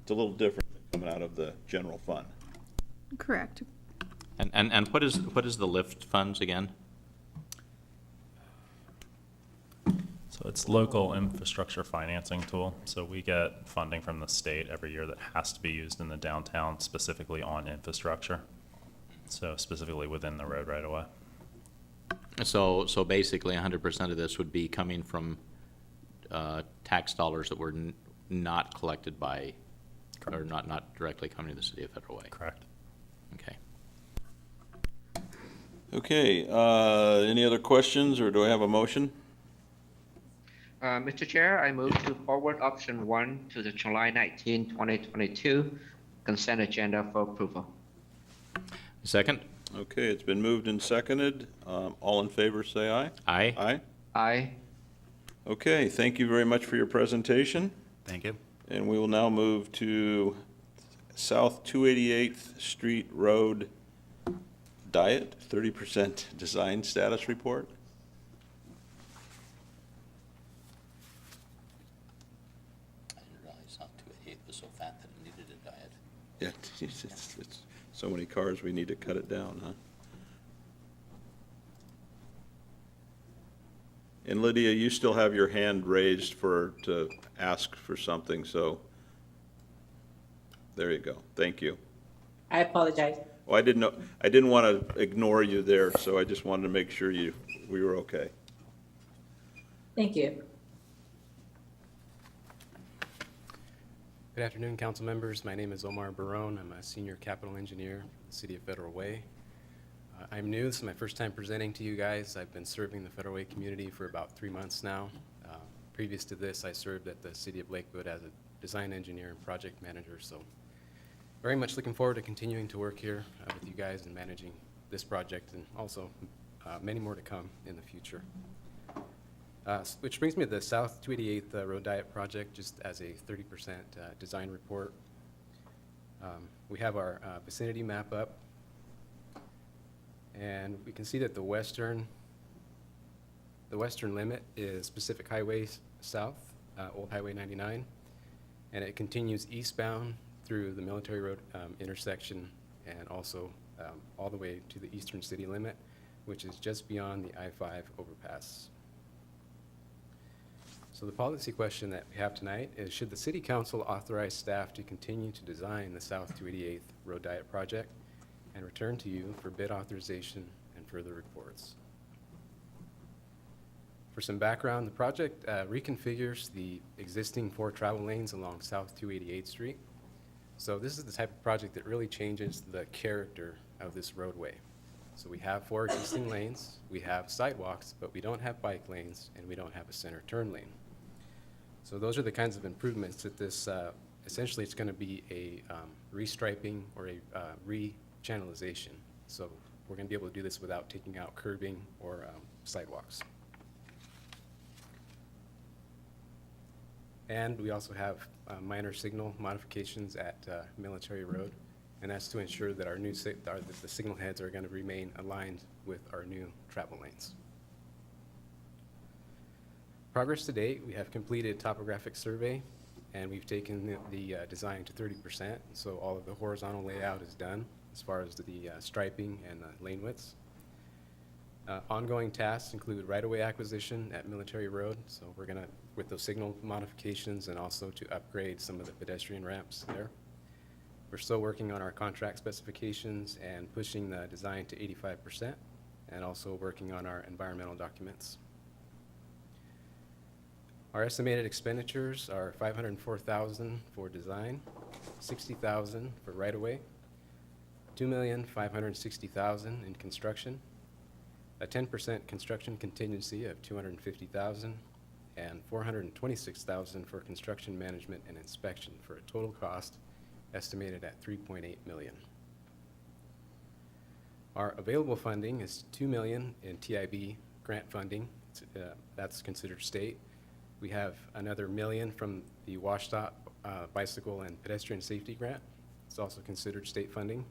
It's a little different than coming out of the general fund. Correct. And what is the lift funds again? So it's local infrastructure financing tool. So we get funding from the state every year that has to be used in the downtown, specifically on infrastructure. So specifically within the road right away. So basically, 100% of this would be coming from tax dollars that were not collected by, or not directly coming to the city of Federal Way. Correct. Okay. Okay, any other questions, or do I have a motion? Mr. Chair, I move to forward option 1 to the July 19, 2022 consent agenda for approval. Second? Okay, it's been moved and seconded. All in favor, say aye. Aye. Aye? Aye. Okay, thank you very much for your presentation. Thank you. And we will now move to South 288th Street Road Diet, 30% design status report. I didn't realize South 288 was so fat that it needed a diet. Yeah, it's so many cars, we need to cut it down, huh? And Lydia, you still have your hand raised to ask for something, so there you go. Thank you. I apologize. Well, I didn't want to ignore you there, so I just wanted to make sure we were okay. Thank you. Good afternoon, council members. My name is Omar Barone. I'm a senior capital engineer at the City of Federal Way. I'm new. This is my first time presenting to you guys. I've been serving the Federal Way community for about 3 months now. Previous to this, I served at the City of Lakewood as a design engineer and project manager, so very much looking forward to continuing to work here with you guys and managing this project, and also many more to come in the future. Which brings me to the South 288th Road Diet project, just as a 30% design report. We have our vicinity map up, and we can see that the western limit is Pacific Highway South, Old Highway 99, and it continues eastbound through the Military Road intersection, and also all the way to the eastern city limit, which is just beyond the I-5 overpass. So the policy question that we have tonight is, should the City Council authorize staff to continue to design the South 288th Road Diet project and return to you for bid authorization and further reports? For some background, the project reconfigures the existing 4 travel lanes along South 288th Street. So this is the type of project that really changes the character of this roadway. So we have 4 existing lanes, we have sidewalks, but we don't have bike lanes, and we don't have a center turn lane. So those are the kinds of improvements that this, essentially it's going to be a restriping or a re-channelization. So we're going to be able to do this without taking out curbing or sidewalks. And we also have minor signal modifications at Military Road, and that's to ensure that our new that the signal heads are going to remain aligned with our new travel lanes. Progress to date, we have completed topographic survey, and we've taken the design to 30%, so all of the horizontal layout is done as far as the striping and lane widths. Ongoing tasks include right-of-way acquisition at Military Road, so we're going to, with those signal modifications and also to upgrade some of the pedestrian ramps there. We're still working on our contract specifications and pushing the design to 85%, and also working on our environmental documents. Our estimated expenditures are $504,000 for design, $60,000 for right-of-way, $2,560,000 in construction, a 10% construction contingency of $250,000, and $426,000 for construction management and inspection, for a total cost estimated at $3.8 million. Our available funding is $2 million in TIB grant funding. That's considered state. We have another $1 million from the WashDOT bicycle and pedestrian safety grant. It's also considered state funding.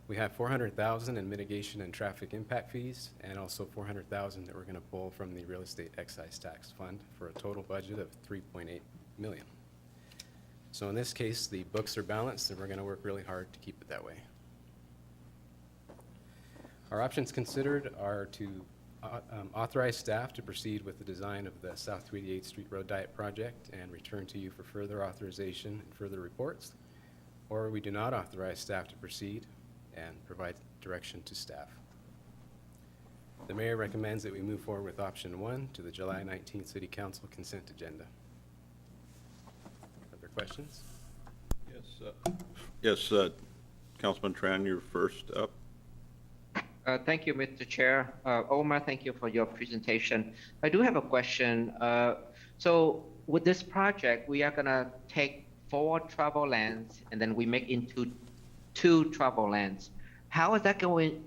We have $400,000 in mitigation and traffic impact fees, and also $400,000 that we're going to pull from the real estate excise tax fund, for a total budget of $3.8 million. So in this case, the books are balanced, and we're going to work really hard to keep it that way. Our options considered are to authorize staff to proceed with the design of the South 388th Street Road Diet project and return to you for further authorization and further reports, or we do not authorize staff to proceed and provide direction to staff. The mayor recommends that we move forward with option 1 to the July 19th City Council consent agenda. Other questions? Yes, Councilman Tran, you're first up. Thank you, Mr. Chair. Omar, thank you for your presentation. I do have a question. So with this project, we are gonna take 4 travel lanes and then we make into 2 travel lanes. How is that going?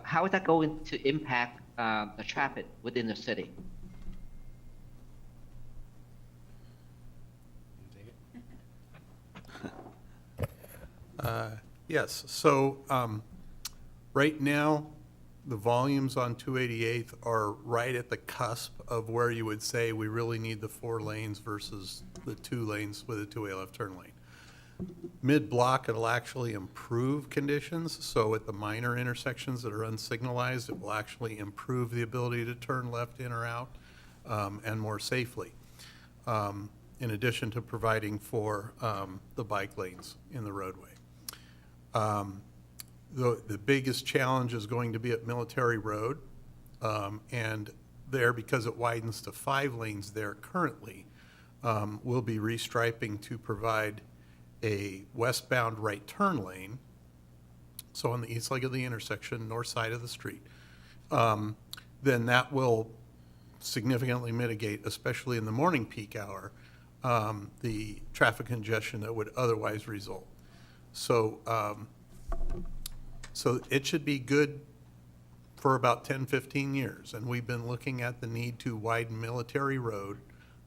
How is that going to impact the traffic within the city? Yes, so right now, the volumes on 288th are right at the cusp of where you would say we really need the 4 lanes versus the 2 lanes with a 2-way left turn lane. Mid-block, it'll actually improve conditions, so at the minor intersections that are unsignalized, it will actually improve the ability to turn left in or out and more safely, in addition to providing for the bike lanes in the roadway. The biggest challenge is going to be at Military Road, and there, because it widens to 5 lanes there currently, we'll be restriping to provide a westbound right turn lane, so on the east leg of the intersection, north side of the street. Then that will significantly mitigate, especially in the morning peak hour, the traffic congestion that would otherwise result. So it should be good for about 10, 15 years. And we've been looking at the need to widen Military Road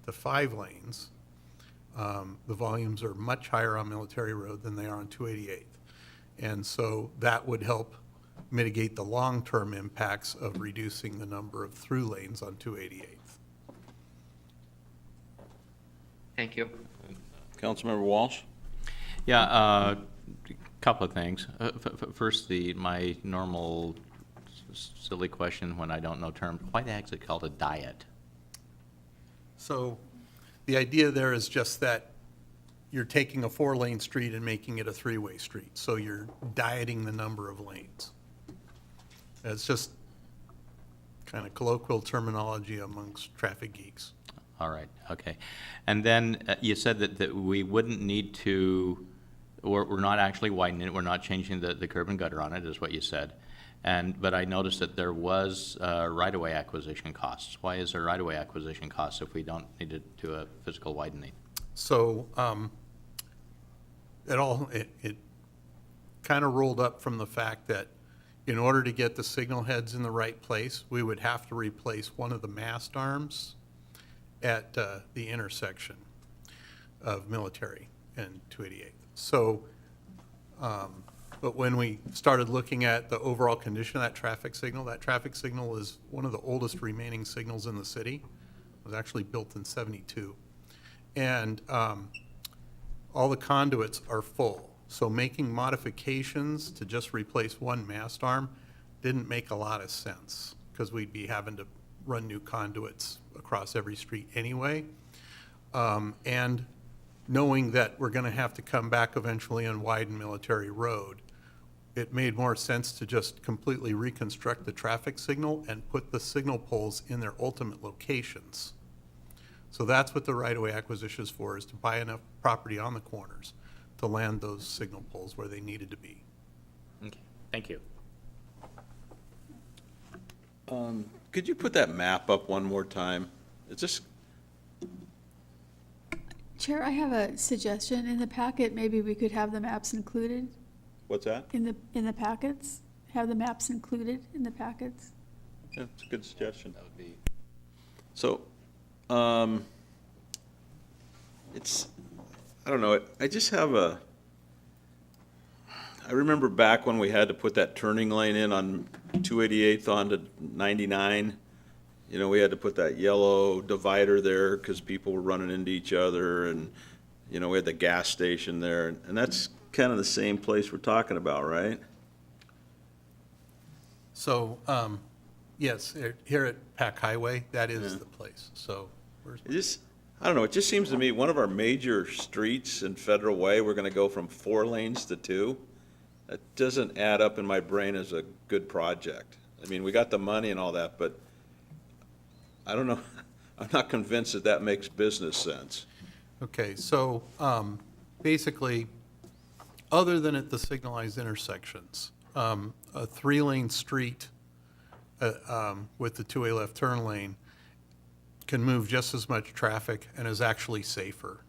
to 5 lanes. The volumes are much higher on Military Road than they are on 288th. And so that would help mitigate the long-term impacts of reducing the number of through lanes on 288th. Thank you. Councilmember Walsh? Yeah, couple of things. First, my normal silly question when I don't know terms, why the heck is it called a diet? So the idea there is just that you're taking a 4-lane street and making it a 3-way street. So you're dieting the number of lanes. It's just kind of colloquial terminology amongst traffic geeks. All right, okay. And then you said that we wouldn't need to, we're not actually widening it, we're not changing the curb and gutter on it, is what you said. But I noticed that there was right-of-way acquisition costs. Why is there right-of-way acquisition costs if we don't need to do a physical widening? So it kind of rolled up from the fact that in order to get the signal heads in the right place, we would have to replace one of the mast arms at the intersection of Military and 288th. So, but when we started looking at the overall condition of that traffic signal is one of the oldest remaining signals in the city. It was actually built in '72. And all the conduits are full. So making modifications to just replace one mast arm didn't make a lot of sense because we'd be having to run new conduits across every street anyway. And knowing that we're going to have to come back eventually and widen Military Road, it made more sense to just completely reconstruct the traffic signal and put the signal poles in their ultimate locations. So that's what the right-of-way acquisition is for, is to buy enough property on the corners to land those signal poles where they needed to be. Okay, thank you. Could you put that map up one more time? It's just, Chair, I have a suggestion. In the packet, maybe we could have the maps included what's that? in the packets. Have the maps included in the packets. Yeah, it's a good suggestion. That would be. So, it's, I don't know, I just have I remember back when we had to put that turning lane in on 288th onto 99. You know, we had to put that yellow divider there because people were running into each other, and You know, we had the gas station there, and that's kind of the same place we're talking about, right? So, yes, here at Pack Highway, that is Yeah. the place. So, where's, It just, I don't know, it just seems to me, one of our major streets in Federal Way, we're gonna go from 4 lanes to 2. That doesn't add up in my brain as a good project. I mean, we got the money and all that, but I don't know, I'm not convinced that that makes business sense. okay, so, basically, other than at the signalized intersections, a 3-lane street, with the 2-way left turn lane can move just as much traffic and is actually safer.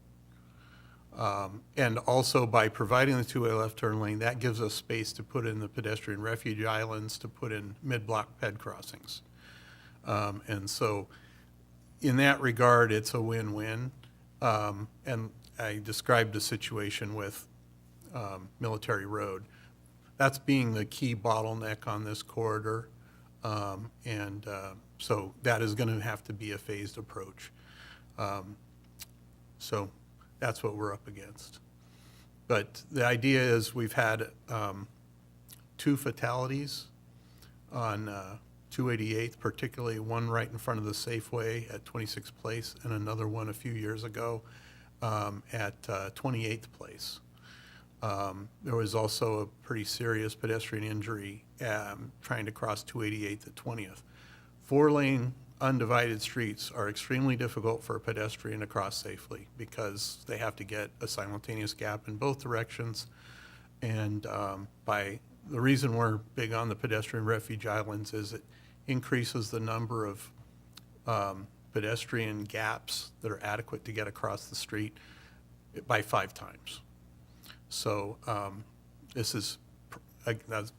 And also by providing the 2-way left turn lane, that gives us space to put in the pedestrian refuge islands, to put in mid-block ped crossings. And so in that regard, it's a win-win. And I described the situation with Military Road. That's being the key bottleneck on this corridor. So that is going to have to be a phased approach. So that's what we're up against. But the idea is we've had 2 fatalities on 288th, particularly one right in front of the Safeway at 26th Place and another one a few years ago at 28th Place. There was also a pretty serious pedestrian injury trying to cross 288th at 20th. 4-lane undivided streets are extremely difficult for a pedestrian to cross safely because they have to get a simultaneous gap in both directions. And by the reason we're big on the pedestrian refuge islands is it increases the number of pedestrian gaps that are adequate to get across the street by 5 times. So that's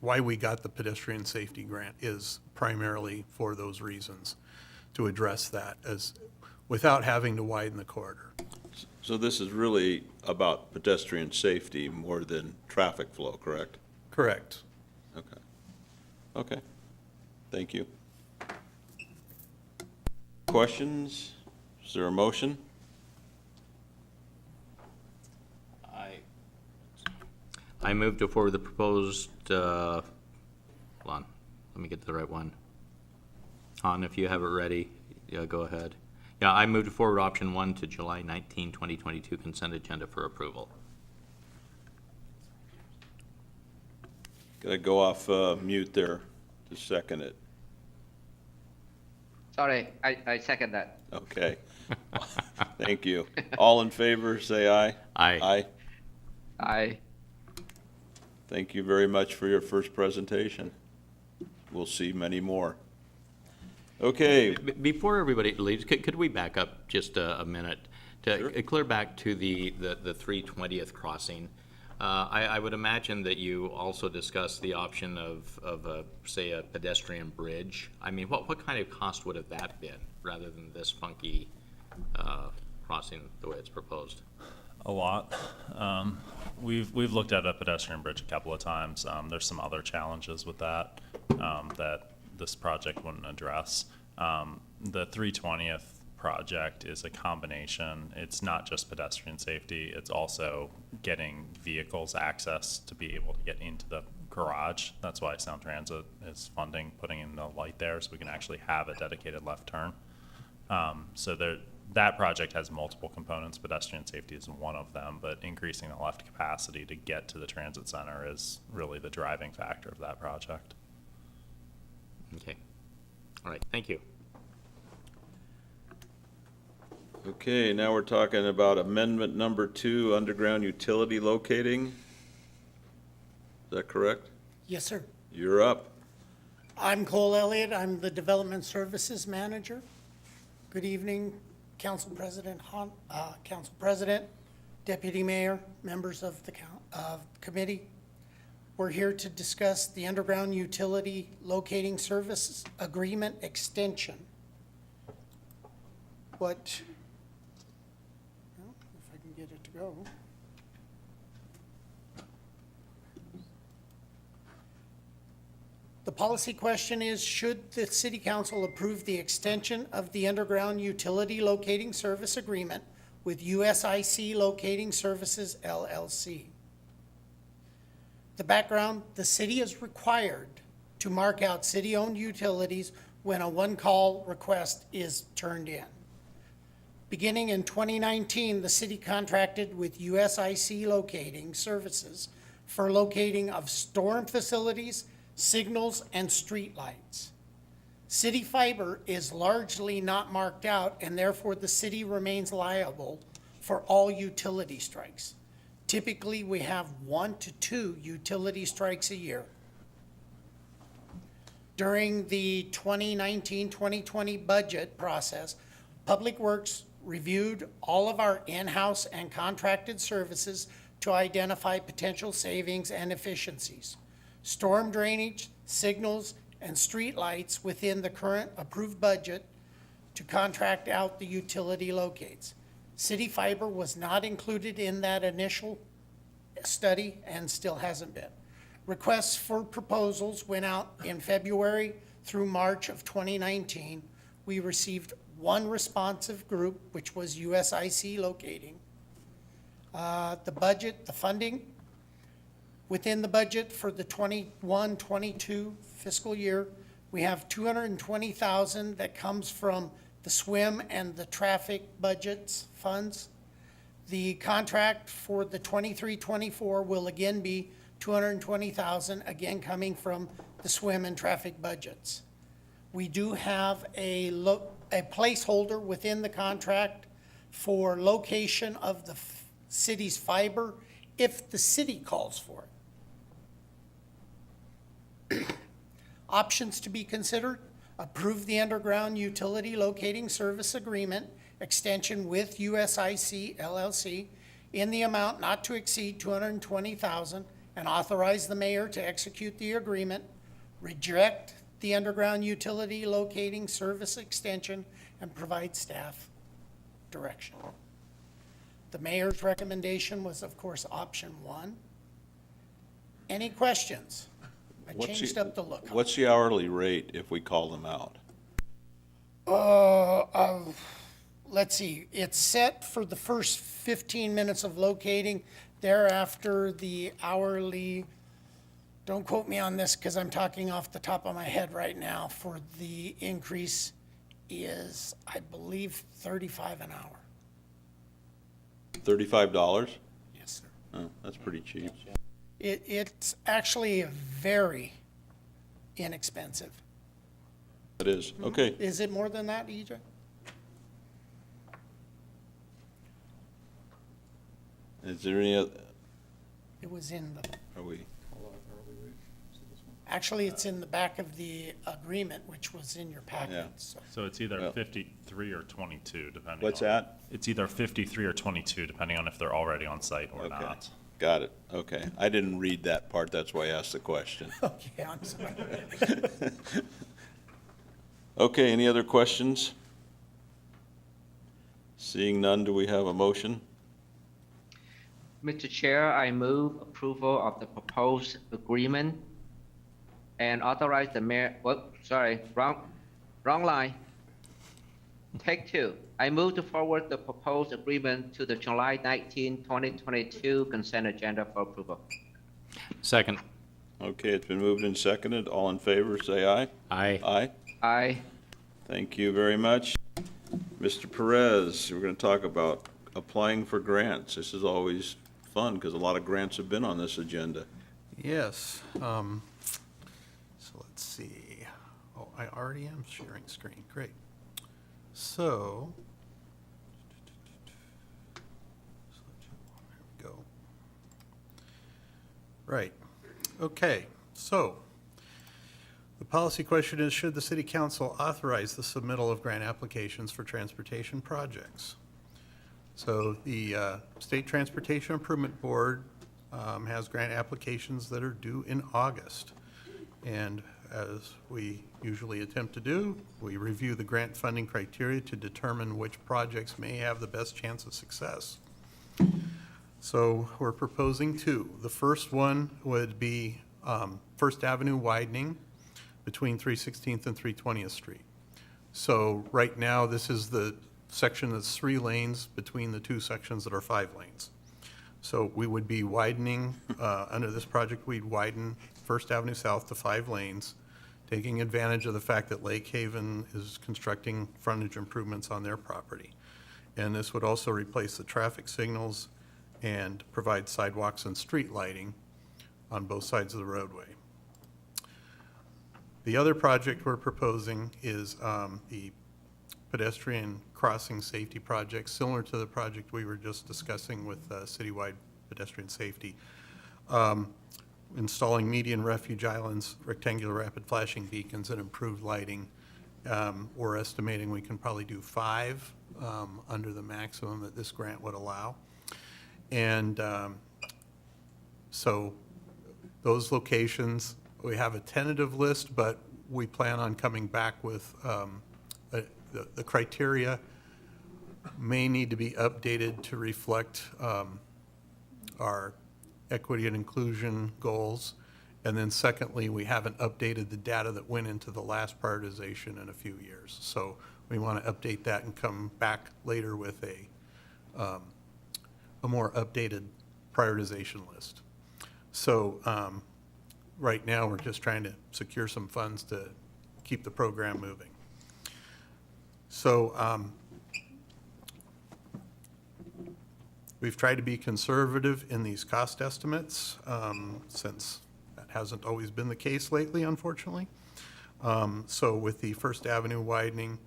why we got the pedestrian safety grant, is primarily for those reasons, to address that as, without having to widen the corridor. So this is really about pedestrian safety more than traffic flow, correct? Correct. Okay. Okay. Thank you. Questions? Is there a motion? I move to forward the proposed, hold on, let me get the right one. Han, if you have it ready, yeah, go ahead. Yeah, I move to forward option 1 to July 19, 2022 consent agenda for approval. Gotta go off mute there to second it. Sorry, I second that. Okay. Thank you. All in favor, say aye. Aye. Aye. Aye. Thank you very much for your first presentation. We'll see many more. Okay. Before everybody leaves, could we back up just a minute to Sure. clear back to the 320th crossing? I would imagine that you also discussed the option of say, a pedestrian bridge. I mean, what kind of cost would have that been, rather than this funky crossing the way it's proposed? A lot. We've looked at a pedestrian bridge a couple of times. There's some other challenges with that that this project wouldn't address. The 320th project is a combination. It's not just pedestrian safety, it's also getting vehicles access to be able to get into the garage. That's why Sound Transit is funding putting in the light there, so we can actually have a dedicated left turn. That project has multiple components. Pedestrian safety is one of them, but increasing the left capacity to get to the transit center is really the driving factor of that project. Okay. All right, thank you. Okay, now we're talking about amendment number 2, underground utility locating. Is that correct? Yes, sir. You're up. I'm Cole Elliott. I'm the Development Services Manager. Good evening, Council President Hunt, Council President, Deputy Mayor, members of the committee. We're here to discuss the Underground Utility Locating Services Agreement Extension. Well, if I can get it to go. The policy question is, should the City Council approve the extension of the Underground Utility Locating Service Agreement with USIC Locating Services LLC. The background, the city is required to mark out city-owned utilities when a one-call request is turned in. Beginning in 2019, the city contracted with USIC Locating Services for locating of storm facilities, signals, and streetlights. City fiber is largely not marked out, and therefore the city remains liable for all utility strikes. Typically, we have 1 to 2 utility strikes a year. During the 2019-2020 budget process, Public Works reviewed all of our in-house and contracted services to identify potential savings and efficiencies. Storm drainage, signals, and streetlights within the current approved budget to contract out the utility locates. City fiber was not included in that initial study and still hasn't been. Requests for proposals went out in February through March of 2019. We received 1 responsive group, which was USIC Locating. The budget, the funding, within the budget for the 21-22 fiscal year, we have $220,000 that comes from the SWIM and the traffic budgets funds. The contract for the 23-24 will again be $220,000, again coming from the SWIM and traffic budgets. We do have a placeholder within the contract for location of the city's fiber if the city calls for it. Options to be considered: approve the underground utility locating service agreement extension with USIC LLC in the amount not to exceed $220,000 and authorize the mayor to execute the agreement, reject the underground utility locating service extension, and provide staff direction. The mayor's recommendation was, of course, option 1. Any questions? I changed up the look. What's the hourly rate if we call them out? Let's see, it's set for the first 15 minutes of locating. Thereafter, the hourly, don't quote me on this because I'm talking off the top of my head right now, for the increase is, I believe, $35 an hour. $35? Yes, sir. Oh, that's pretty cheap. It's actually very inexpensive. It is, okay. Is it more than that, EJ? Is there any other, It was in the, are we, actually, it's in the back of the agreement, which was in your packet, Yeah. so. So it's either Well- 53 or 22, depending on. what's that? It's either 53 or 22, depending on if they're already on site or Okay. not. Got it, okay. I didn't read that part, that's why I asked the question. Okay, I'm sorry. Okay, any other questions? Seeing none, do we have a motion? Mr. Chair, I move approval of the proposed agreement and authorize the mayor, wrong line. Take 2. I move to forward the proposed agreement to the July 19, 2022 consent agenda for approval. Second. Okay, it's been moved and seconded. All in favor, say aye. Aye. Aye. Aye. Thank you very much. Mr. Perez, we're going to talk about applying for grants. This is always fun because a lot of grants have been on this agenda. Yes. So let's see. Oh, I already am sharing screen. Great. So, there we go. Right. Okay. So, the policy question is, should the city council authorize the submittal of grant applications for transportation projects? So the State Transportation Improvement Board has grant applications that are due in August. And as we usually attempt to do, we review the grant funding criteria to determine which projects may have the best chance of success. So we're proposing 2. The first one would be First Avenue widening between 316th and 320th Street. So right now, this is the section that's 3 lanes between the 2 sections that are 5 lanes. So we would be widening, under this project, we'd widen First Avenue South to 5 lanes, taking advantage of the fact that Lake Haven is constructing frontage improvements on their property. And this would also replace the traffic signals and provide sidewalks and street lighting on both sides of the roadway. The other project we're proposing is the pedestrian crossing safety project, similar to the project we were just discussing with citywide pedestrian safety. Installing median refuge islands, rectangular rapid flashing beacons, and improved lighting. We're estimating we can probably do 5 under the maximum that this grant would allow. And so those locations, we have a tentative list, but we plan on coming back with the criteria may need to be updated to reflect our equity and inclusion goals. And then secondly, we haven't updated the data that went into the last prioritization in a few years. So we want to update that and come back later with a more updated prioritization list. So right now, we're just trying to secure some funds to keep the program moving. So we've tried to be conservative in these cost estimates since that hasn't always been the case lately, unfortunately. So with the First Avenue widening,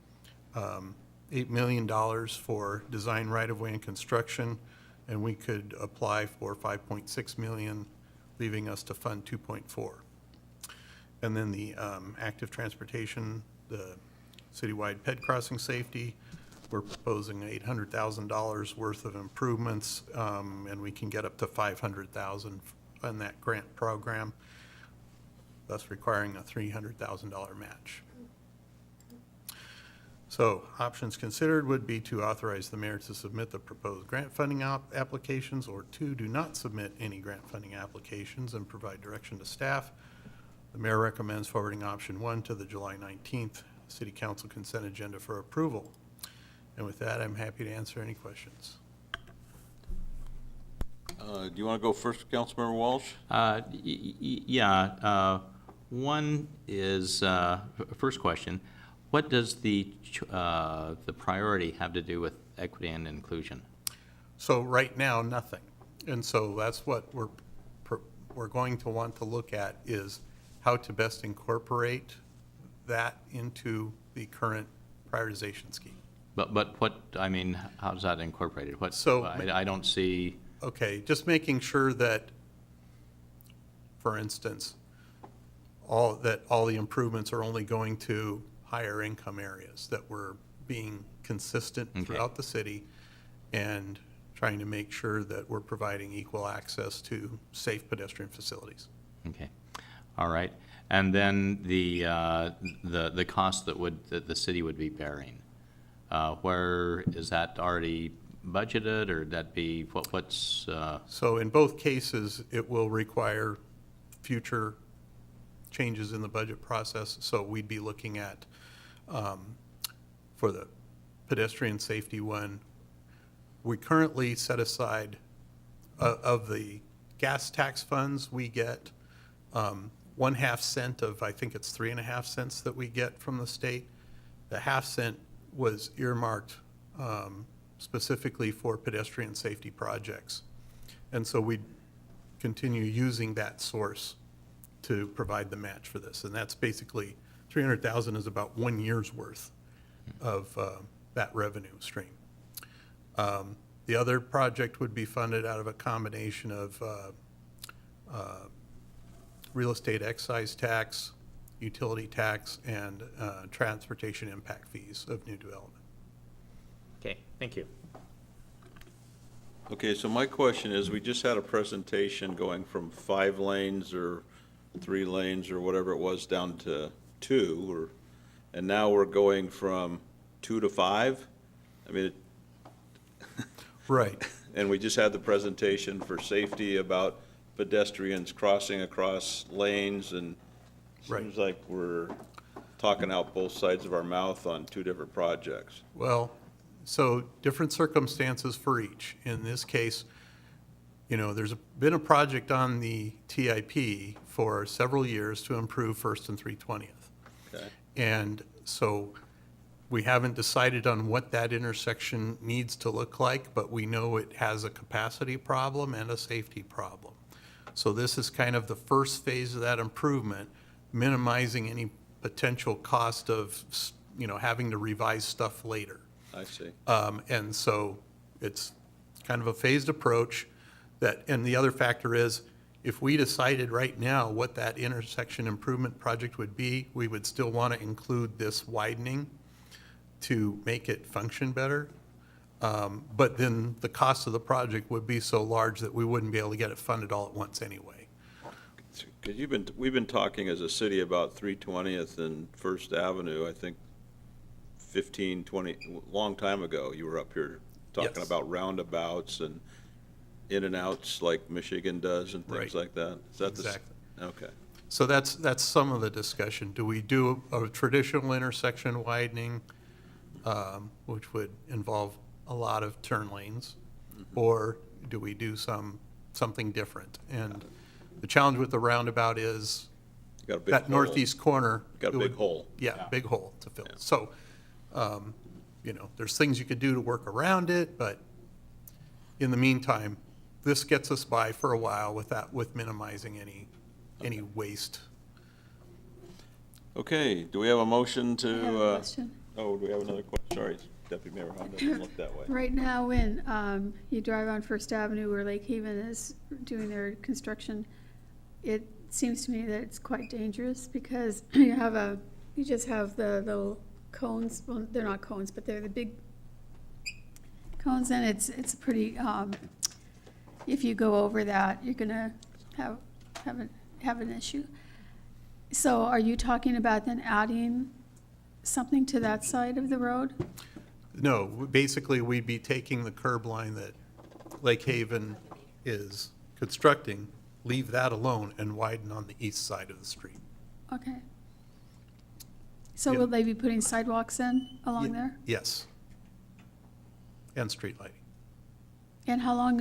$8 million for design right-of-way and construction, and we could apply for $5.6 million, leaving us to fund 2.4. And then the active transportation, the citywide ped crossing safety, we're proposing $800,000 worth of improvements, and we can get up to $500,000 in that grant program, thus requiring a $300,000 match. So options considered would be to authorize the mayor to submit the proposed grant funding applications, or 2, do not submit any grant funding applications and provide direction to staff. The mayor recommends forwarding option 1 to the July 19th City Council consent agenda for approval. And with that, I'm happy to answer any questions. Do you want to go first, Councilmember Walsh? Yeah. One is, first question, what does the priority have to do with equity and inclusion? So right now, nothing. And so that's what we're going to want to look at, is how to best incorporate that into the current prioritization scheme. But what, I mean, how is that incorporated? What, So- I don't see. Okay, just making sure that, for instance, all the improvements are only going to higher income areas, that we're being consistent Okay. throughout the city and trying to make sure that we're providing equal access to safe pedestrian facilities. Okay, all right. And then the cost that the city would be bearing, where is that already budgeted, or that be, what's? So in both cases, it will require future changes in the budget process. So we'd be looking at, for the pedestrian safety one, we currently set aside, of the gas tax funds, we get 1/2 cent of, I think it's 3.5 cents that we get from the state. The 1/2 cent was earmarked specifically for pedestrian safety projects. And so we continue using that source to provide the match for this. And that's basically, 300,000 is about 1 year's worth of that revenue stream. The other project would be funded out of a combination of real estate excise tax, utility tax, and transportation impact fees of new development. Okay, thank you. Okay, so my question is, we just had a presentation going from 5 lanes or 3 lanes or whatever it was down to 2, and now we're going from 2 to 5? I mean, Right. and we just had the presentation for safety about pedestrians crossing across lanes, and Right. seems like we're talking out both sides of our mouth on 2 different projects. Well, So different circumstances for each. In this case, you know, there's been a project on the TIP for several years to improve First and 320th. Okay. And so we haven't decided on what that intersection needs to look like, but we know it has a capacity problem and a safety problem. So this is kind of the first phase of that improvement, minimizing any potential cost of, you know, having to revise stuff later. I see. And so it's kind of a phased approach that, and the other factor is, if we decided right now what that intersection improvement project would be, we would still want to include this widening to make it function better. But then the cost of the project would be so large that we wouldn't be able to get it funded all at once anyway. Because we've been talking as a city about 320th and First Avenue, I think 15, 20, long time ago, you were up here talking Yes. about roundabouts and in and outs like Michigan does and things Right. like that. Is that Exactly. Okay. So that's some of the discussion. Do we do a traditional intersection widening, which would involve a lot of turn lanes? Or do we do something different? And the challenge with the roundabout is You got a big that hole. northeast corner. Got a it big would- hole. Yeah, big hole to fill. So, you know, there's things you could do to work around it, but in the meantime, this gets us by for a while with minimizing any waste. Okay, do we have a motion to? I have a question. Oh, do we have another question? Sorry, Deputy Mayor, how does it look that way? Right now, when you drive on First Avenue where Lake Haven is doing their construction, it seems to me that it's quite dangerous because you just have the little cones, well, they're not cones, but they're the big cones, and it's pretty, if you go over that, you're gonna have an issue. So are you talking about then adding something to that side of the road? No, basically, we'd be taking the curb line that Lake Haven is constructing, leave that alone, and widen on the east side of the street. Okay. So Yeah. will they be putting sidewalks in along there? Yes. And street lighting. And how long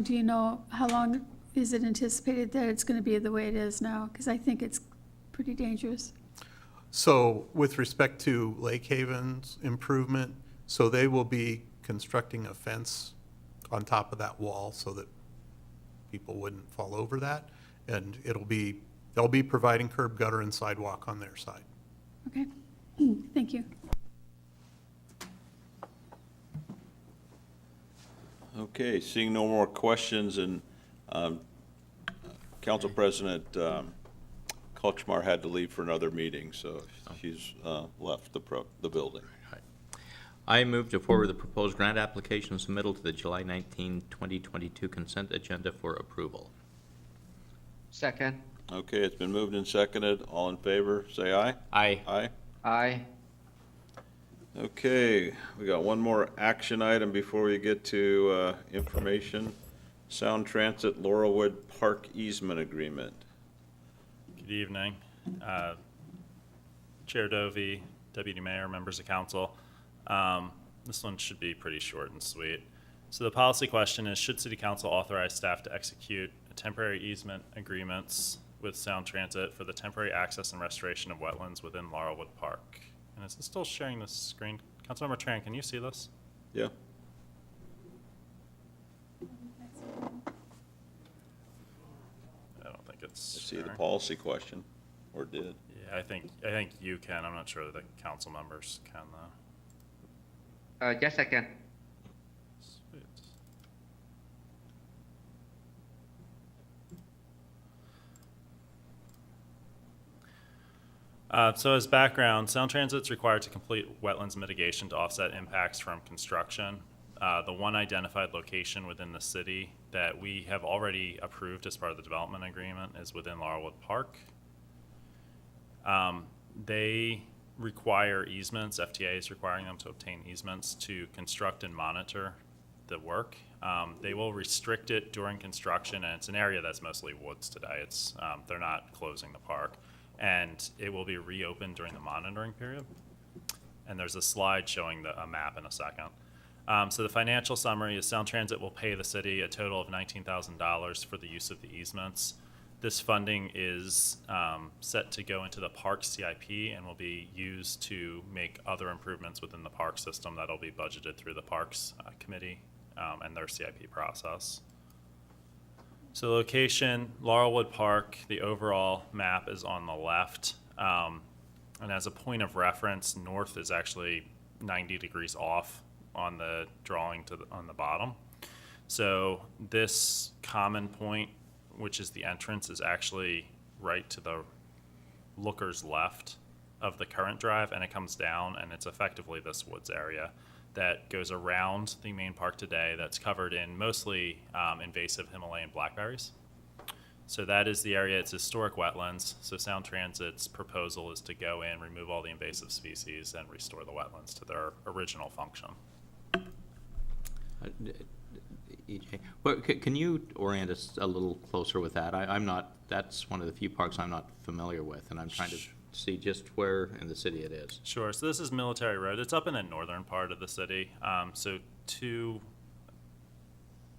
is it anticipated that it's gonna be the way it is now? Because I think it's pretty dangerous. So with respect to Lake Haven's improvement, so they will be constructing a fence on top of that wall so that people wouldn't fall over that. And they'll be providing curb, gutter, and sidewalk on their side. Okay, thank you. Okay, seeing no more questions, and Council President Kolchmar had to leave for another meeting, so she's left the building. I move to forward the proposed grant application submittal to the July 19, 2022 consent agenda for approval. Second. Okay, it's been moved and seconded. All in favor, say aye. Aye. Aye. Aye. Okay, we got one more action item before we get to information. Sound Transit Laurelwood Park easement agreement. Good evening. Chair Dovey, Deputy Mayor, members of council. This one should be pretty short and sweet. So the policy question is, should City Council authorize staff to execute a temporary easement agreements with Sound Transit for the temporary access and restoration of wetlands within Laurelwood Park? And is it still sharing the screen? Councilmember Tran, can you see this? Yeah? I don't think it's I see the sharing. policy question, or did. Yeah, I think you can. I'm not sure that the council members can though. Yes, I can. Sweet. So as background, Sound Transit's required to complete wetlands mitigation to offset impacts from construction. The one identified location within the city that we have already approved as part of the development agreement is within Laurelwood Park. They require easements, FTA is requiring them to obtain easements to construct and monitor the work. They will restrict it during construction, and it's an area that's mostly woods today. It's, they're not closing the park. And it will be reopened during the monitoring period. And there's a slide showing a map in a second. So the financial summary is Sound Transit will pay the city a total of $19,000 for the use of the easements. This funding is set to go into the park CIP and will be used to make other improvements within the park system that'll be budgeted through the Parks Committee and their CIP process. So location, Larawood Park, the overall map is on the left. And as a point of reference, north is actually 90 degrees off on the drawing on the bottom. So this common point, which is the entrance, is actually right to the looker's left of the current drive, and it comes down, and it's effectively this woods area that goes around the main park today that's covered in mostly invasive Himalayan blackberries. So that is the area, it's historic wetlands. So Sound Transit's proposal is to go in, remove all the invasive species, and restore the wetlands to their original function. EJ, well, can you orient us a little closer with that? I'm not, that's one of the few parks I'm not familiar with, and I'm trying to see just where in the city it is. Sure, so this is Military Road. It's up in the northern part of the city. So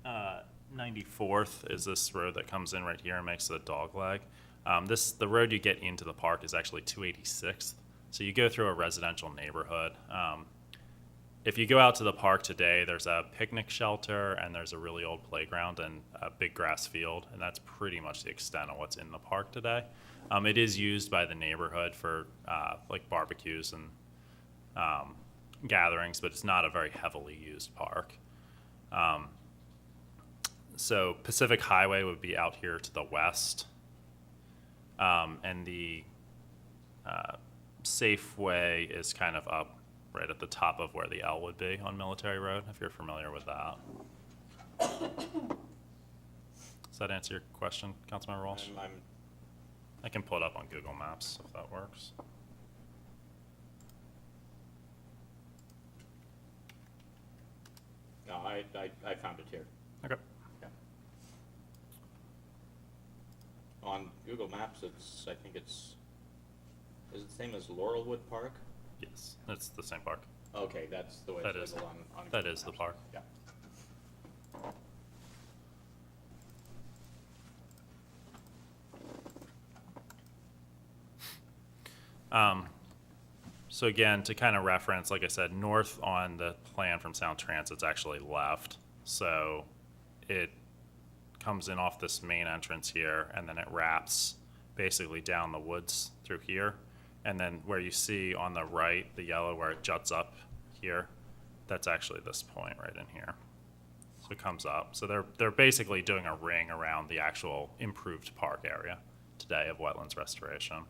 94th is this road that comes in right here and makes the dog leg. The road you get into the park is actually 286th. So you go through a residential neighborhood. If you go out to the park today, there's a picnic shelter and there's a really old playground and a big grass field, and that's pretty much the extent of what's in the park today. It is used by the neighborhood for like barbecues and gatherings, but it's not a very heavily used park. So Pacific Highway would be out here to the west, and the Safeway is kind of up right at the top of where the L would be on Military Road, if you're familiar with that. Does that answer your question, Councilmember Walsh? I can pull it up on Google Maps if that works. No, I found it here. Okay. Yeah. On Google Maps, I think is it the same as Laurelwood Park? Yes, it's the same park. Okay, that's the way That it's is- labeled on that Google is the Maps. park. Yeah. So again, to kind of reference, like I said, north on the plan from Sound Transit's actually left. So it comes in off this main entrance here, and then it wraps basically down the woods through here. And then where you see on the right, the yellow where it juts up here, that's actually this point right in here. So it comes up. So they're basically doing a ring around the actual improved park area today of wetlands restoration.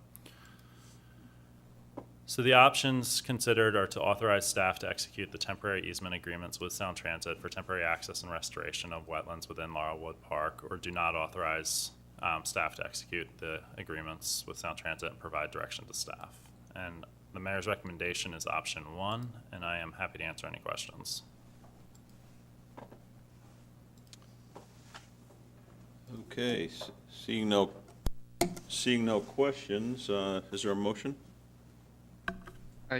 So the options considered are to authorize staff to execute the temporary easement agreements with Sound Transit for temporary access and restoration of wetlands within Larawood Park, or do not authorize staff to execute the agreements with Sound Transit and provide direction to staff. And the mayor's recommendation is option 1, and I am happy to answer any questions. Okay, seeing no questions, is there a motion?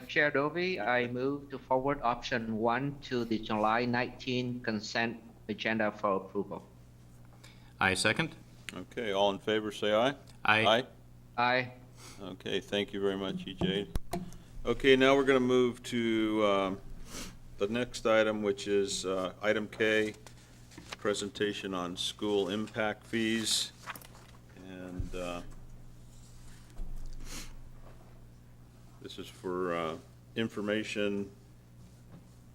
Chair Dovey, I move to forward option 1 to the July 19 consent agenda for approval. I second. Okay, all in favor, say aye. Aye. Aye. Okay, thank you very much, EJ. Okay, now we're going to move to the next item, which is item K, presentation on school impact fees. And this is for information,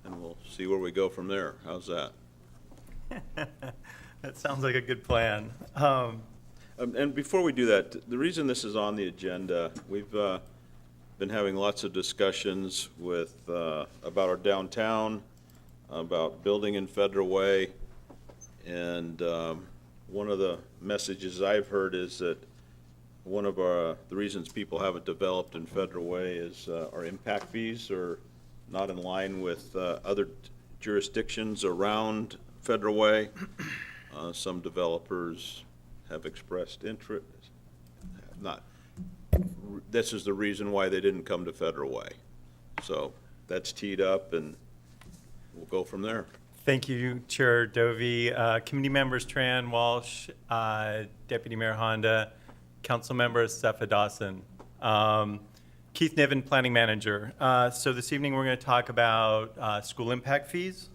and we'll see where we go from there. How's that? That sounds like a good plan. And before we do that, the reason this is on the agenda, we've been having lots of discussions with about our downtown, about building in Federal Way, and one of the messages I've heard is that one of the reasons people haven't developed in Federal Way is our impact fees are not in line with other jurisdictions around Federal Way. Some developers have expressed interest, this is the reason why they didn't come to Federal Way. So that's teed up, and we'll go from there. Thank you, Chair Dovey. Committee members Tran, Walsh, Deputy Mayor Honda, Council Member Stefa Dawson. Keith Niven, Planning Manager. So this evening we're going to talk about school impact fees.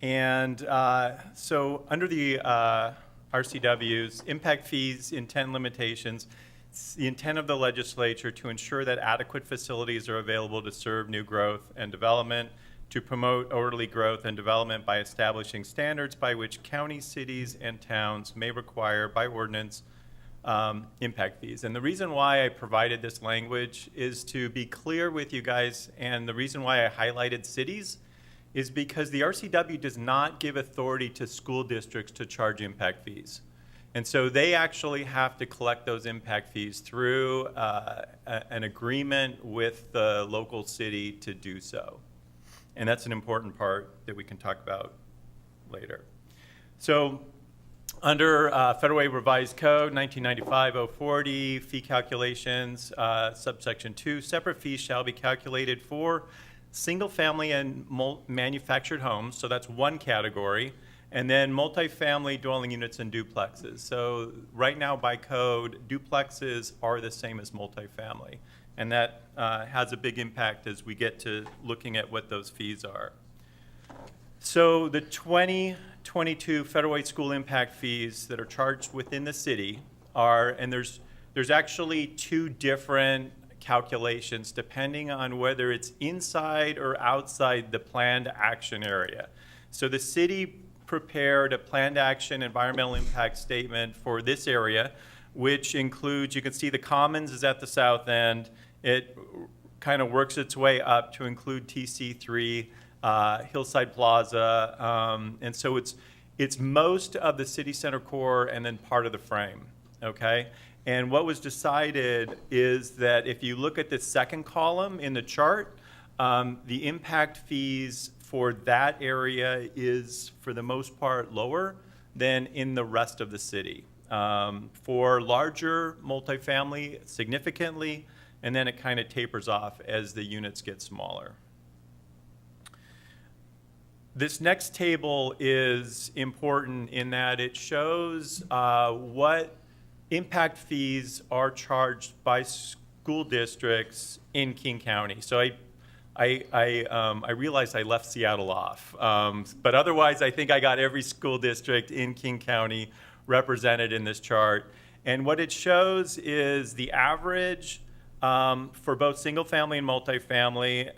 And so under the RCW's impact fees, intent and limitations, it's the intent of the legislature to ensure that adequate facilities are available to serve new growth and development, to promote orderly growth and development by establishing standards by which counties, cities, and towns may require by ordinance impact fees. And the reason why I provided this language is to be clear with you guys, and the reason why I highlighted cities is because the RCW does not give authority to school districts to charge impact fees. And so they actually have to collect those impact fees through an agreement with the local city to do so. And that's an important part that we can talk about later. So under Federal Way Revised Code 1995-040, fee calculations, subsection 2, separate fees shall be calculated for single-family and manufactured homes, so that's one category, and then multifamily dwelling units and duplexes. So right now by code, duplexes are the same as multifamily, and that has a big impact as we get to looking at what those fees are. So the 2022 Federal Way school impact fees that are charged within the city are, and there's actually two different calculations depending on whether it's inside or outside the planned action area. So the city prepared a planned action environmental impact statement for this area, which includes, you can see the Commons is at the south end. It kind of works its way up to include TC3, Hillside Plaza, and so it's most of the city center core and then part of the frame, okay? And what was decided is that if you look at the second column in the chart, the impact fees for that area is, for the most part, lower than in the rest of the city. For larger multifamily, significantly, and then it kind of tapers off as the units get smaller. This next table is important in that it shows what impact fees are charged by school districts in King County. So I realized I left Seattle off, but otherwise I think I got every school district in King County represented in this chart. And what it shows is the average for both single family and multifamily,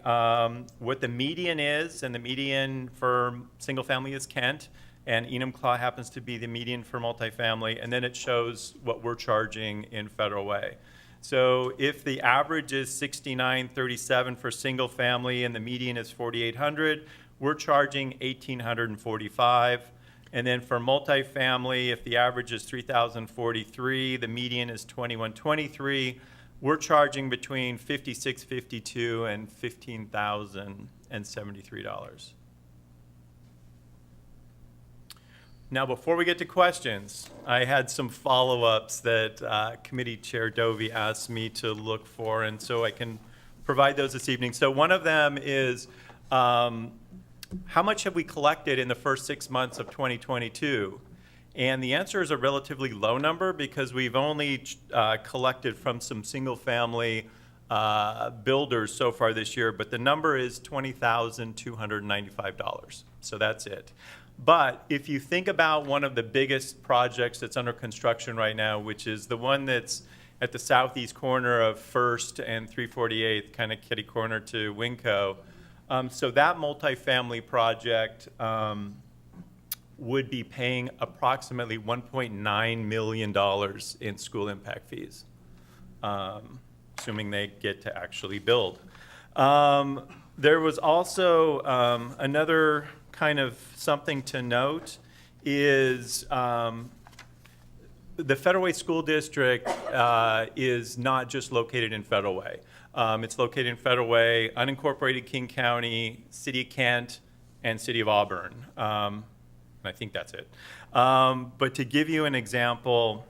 what the median is, and the median for single family is Kent, and Enumclaw happens to be the median for multifamily, and then it shows what we're charging in Federal Way. So if the average is $69.37 for single family and the median is $4,800, we're charging $1,845. And then for multifamily, if the average is $3,043, the median is $2,123, we're charging between $5,652 and $15,073. Now, before we get to questions, I had some follow-ups that Committee Chair Dovey asked me to look for, and so I can provide those this evening. So one of them is, how much have we collected in the first 6 months of 2022? And the answer is a relatively low number because we've only collected from some single-family builders so far this year, but the number is $20,295. So that's it. But if you think about one of the biggest projects that's under construction right now, which is the one that's at the southeast corner of 1st and 348th, kind of kitty corner to Winco, so that multifamily project would be paying approximately $1.9 million in school impact fees, assuming they get to actually build. There was also another kind of something to note is the Federal Way School District is not just located in Federal Way. It's located in Federal Way, unincorporated King County, City of Kent, and City of Auburn. I think that's it. But to give you an example,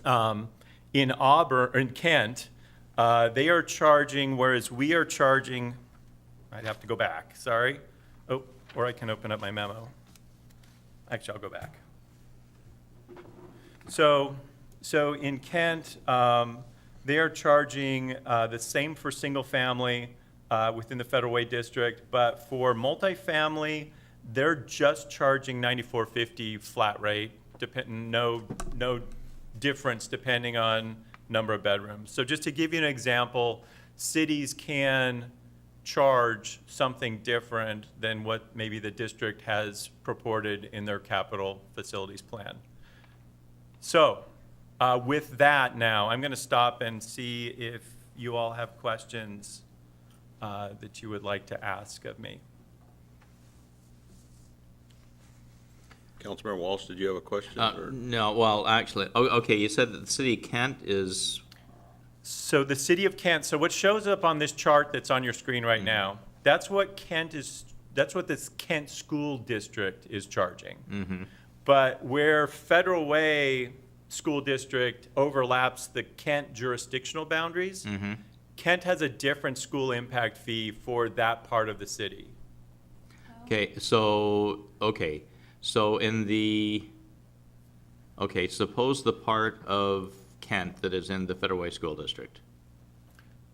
in Auburn, in Kent, they are charging, whereas we are charging, I'd have to go back, sorry. Oh, or I can open up my memo. Actually, I'll go back. So in Kent, they are charging the same for single family within the Federal Way District, but for multifamily, they're just charging $94.50 flat rate, no difference depending on number of bedrooms. So just to give you an example, cities can charge something different than what maybe the district has purported in their capital facilities plan. So with that now, I'm going to stop and see if you all have questions that you would like to ask of me. Councilmember Walsh, did you have a question? or- No, well, actually, okay, you said that the city of Kent is, So the city of Kent, so what shows up on this chart that's on your screen right now, that's what this Kent School District is charging. But where Federal Way School District overlaps the Kent jurisdictional boundaries, Kent has a different school impact fee for that part of the city. So in the, suppose the part of Kent that is in the Federal Way School District.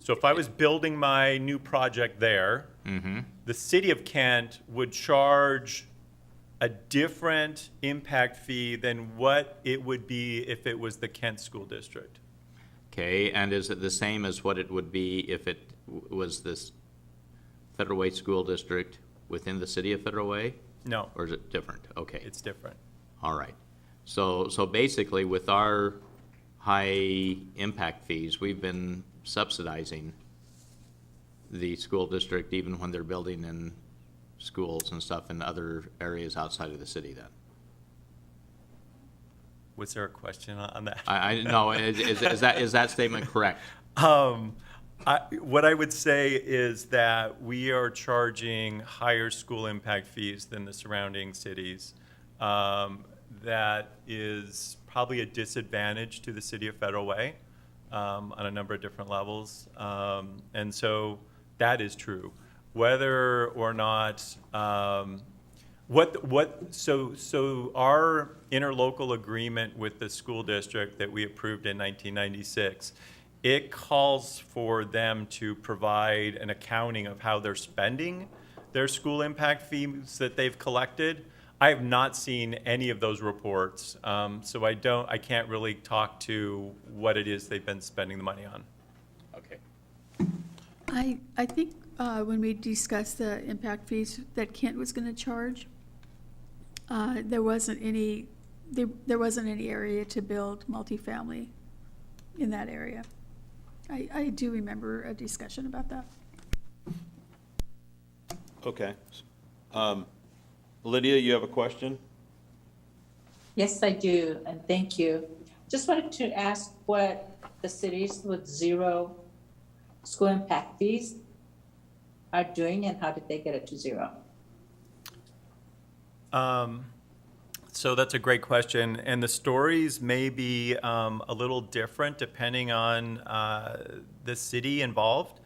So if I was building my new project there, the city of Kent would charge a different impact fee than what it would be if it was the Kent School District. Okay, and is it the same as what it would be if it was this Federal Way School District within the city of Federal Way? No. Or is it different? Okay. It's different. All right. So basically, with our high impact fees, we've been subsidizing the school district even when they're building in schools and stuff in other areas outside of the city then. Was there a question on that? No, is that statement correct? What I would say is that we are charging higher school impact fees than the surrounding cities. That is probably a disadvantage to the city of Federal Way on a number of different levels. And so that is true. Whether or not, so our interlocal agreement with the school district that we approved in 1996, it calls for them to provide an accounting of how they're spending their school impact fees that they've collected. I have not seen any of those reports, so I can't really talk to what it is they've been spending the money on. Okay. I think when we discussed the impact fees that Kent was going to charge, there wasn't any area to build multifamily in that area. I do remember a discussion about that. Okay. Lydia, you have a question? Yes, I do, and thank you. Just wanted to ask what the cities with zero school impact fees are doing and how did they get it to zero? So that's a great question, and the stories may be a little different depending on the city involved.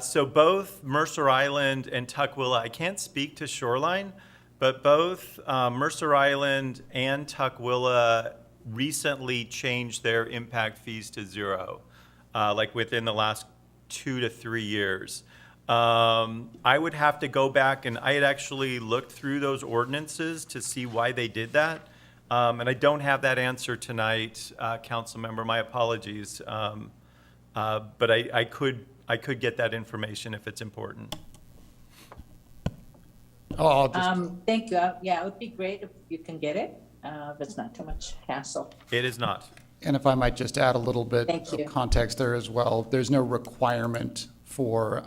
So both Mercer Island and Tukwila, I can't speak to Shoreline, but both Mercer Island and Tukwila recently changed their impact fees to zero, like within the last 2 to 3 years. I would have to go back, and I had actually looked through those ordinances to see why they did that. And I don't have that answer tonight, council member, my apologies. But I could get that information if it's important. Oh, I'll just, Thank you. Yeah, it would be great if you can get it, if it's not too much hassle. It is not. And if I might just add a little bit Thank you. of context there as well, there's no requirement for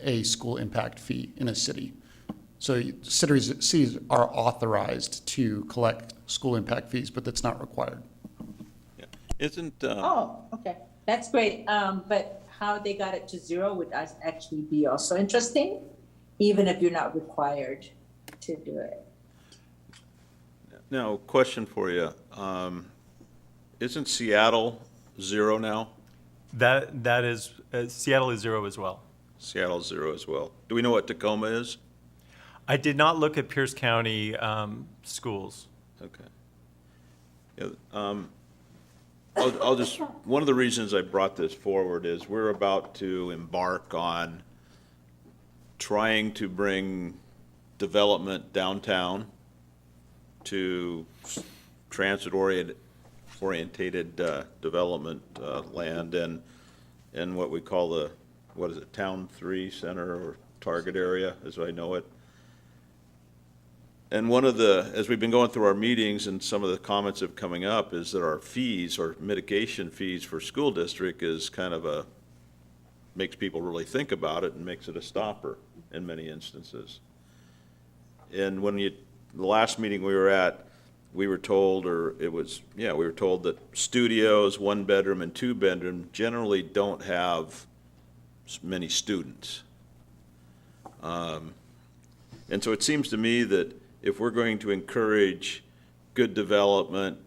a school impact fee in a city. So cities are authorized to collect school impact fees, but that's not required. Yeah. Isn't, Oh, okay. That's great. But how they got it to zero would actually be also interesting, even if you're not required to do it. now, question for you. Isn't Seattle zero now? That is, Seattle is zero as well. Seattle's 0 as well. Do we know what Tacoma is? I did not look at Pierce County schools. Okay. Yeah, I'll just, one of the reasons I brought this forward is we're about to embark on trying to bring development downtown to transit-orientated development land and what we call the, what is it, Town 3 Center or target area, as I know it. And one of the, as we've been going through our meetings and some of the comments have coming up, is that our fees or mitigation fees for school district is kind of a, makes people really think about it and makes it a stopper in many instances. And when the last meeting we were at, we were told, or it was, yeah, we were told that studios, 1-bedroom and 2-bedroom, generally don't have many students. And so it seems to me that if we're going to encourage good development,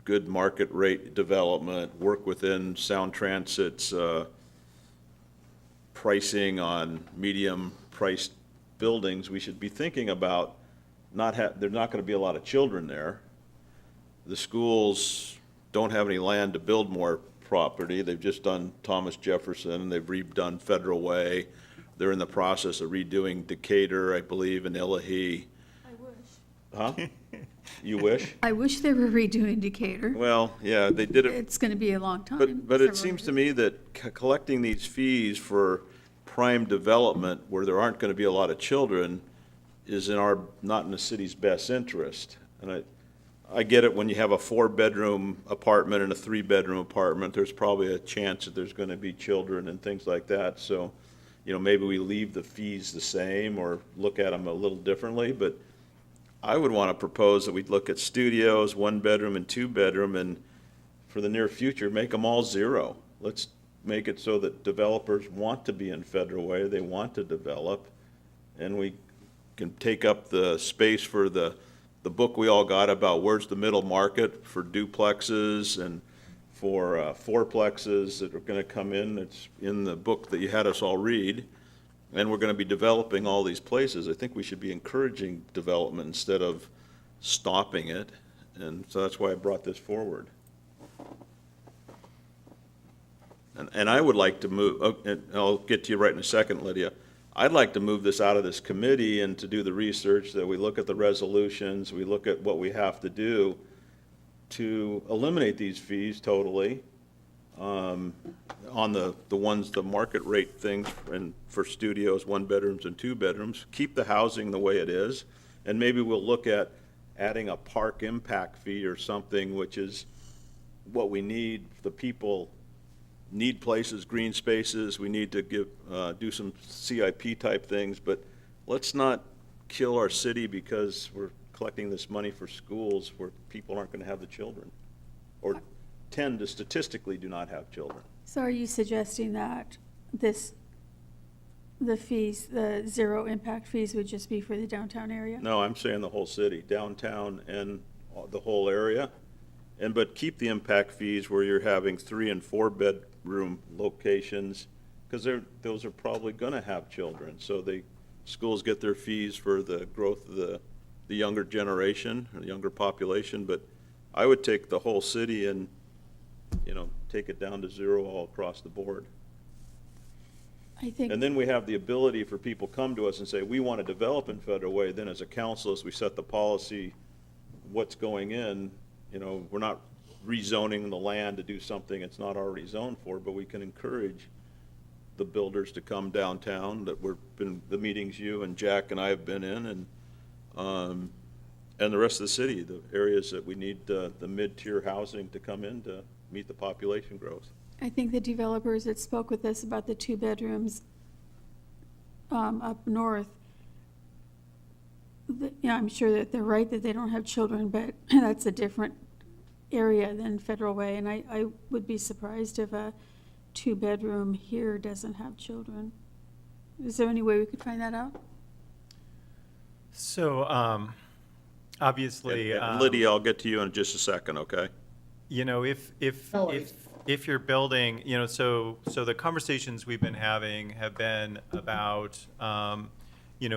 good market rate development, work within Sound Transit's pricing on medium-priced buildings, we should be thinking about there's not going to be a lot of children there. The schools don't have any land to build more property. They've just done Thomas Jefferson, they've redone Federal Way. They're in the process of redoing Decatur, I believe, and Illahee. Huh? You wish? I wish they were redoing Decatur. Well, yeah, they did it. It's going to be a long time. But it seems to me that collecting these fees for prime development where there aren't going to be a lot of children is not in the city's best interest. And I get it when you have a 4-bedroom apartment and a 3-bedroom apartment, there's probably a chance that there's going to be children and things like that. So, you know, maybe we leave the fees the same or look at them a little differently, but I would want to propose that we'd look at studios, 1-bedroom and 2-bedroom, and for the near future, make them all 0. Let's make it so that developers want to be in Federal Way, they want to develop, and we can take up the space for the book we all got about where's the middle market for duplexes and for fourplexes that are going to come in. It's in the book that you had us all read. And we're going to be developing all these places. I think we should be encouraging development instead of stopping it. And so that's why I brought this forward. And I would like to move, and I'll get to you right in a second, Lydia. I'd like to move this out of this committee and to do the research, that we look at the resolutions, we look at what we have to do to eliminate these fees totally. On the market rate things and for studios, 1-bedrooms and 2-bedrooms, keep the housing the way it is, and maybe we'll look at adding a park impact fee or something, which is what we need. The people need places, green spaces, we need to do some CIP type things, but let's not kill our city because we're collecting this money for schools where people aren't going to have the children, or tend to statistically do not have children. So are you suggesting that the fees, the 0 impact fees would just be for the downtown area? No, I'm saying the whole city, downtown and the whole area. But keep the impact fees where you're having 3- and 4-bedroom locations, because those are probably going to have children. So schools get their fees for the growth of the younger generation, or the younger population. But I would take the whole city and, you know, take it down to 0 all across the board. I think. And then we have the ability for people come to us and say, we want to develop in Federal Way. Then as a council, as we set the policy, what's going in, you know, we're not rezoning the land to do something it's not already zoned for, but we can encourage the builders to come downtown, that the meetings you and Jack and I have been in, and the rest of the city, the areas that we need the mid-tier housing to come in to meet the population growth. I think the developers that spoke with us about the 2 bedrooms up north, yeah, I'm sure that they're right that they don't have children, but that's a different area than Federal Way, and I would be surprised if a 2-bedroom here doesn't have children. Is there any way we could find that out? So, obviously. Lydia, I'll get to you in just a second, okay? You know, if if you're building, so the conversations we've been having have been about,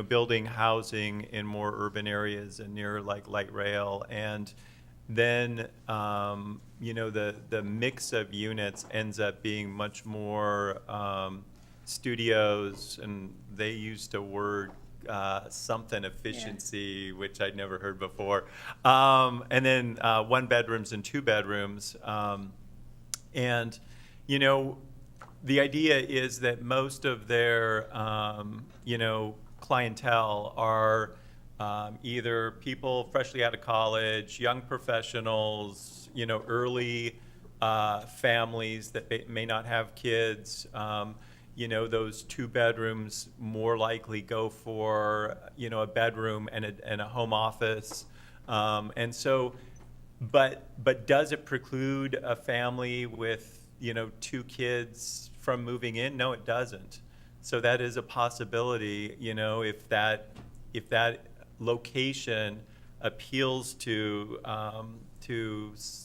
building housing in more urban areas and near like light rail. And then, the mix of units ends up being much more studios, and they used a word, something efficiency, which I'd never heard before. And then 1 bedrooms and 2 bedrooms. And, the idea is that most of their, clientele are either people freshly out of college, young professionals, early families that may not have kids. Those 2 bedrooms more likely go for, a bedroom and a home office. And so, but does it preclude a family with, 2 kids from moving in? No, it doesn't. So that is a possibility, if that location appeals to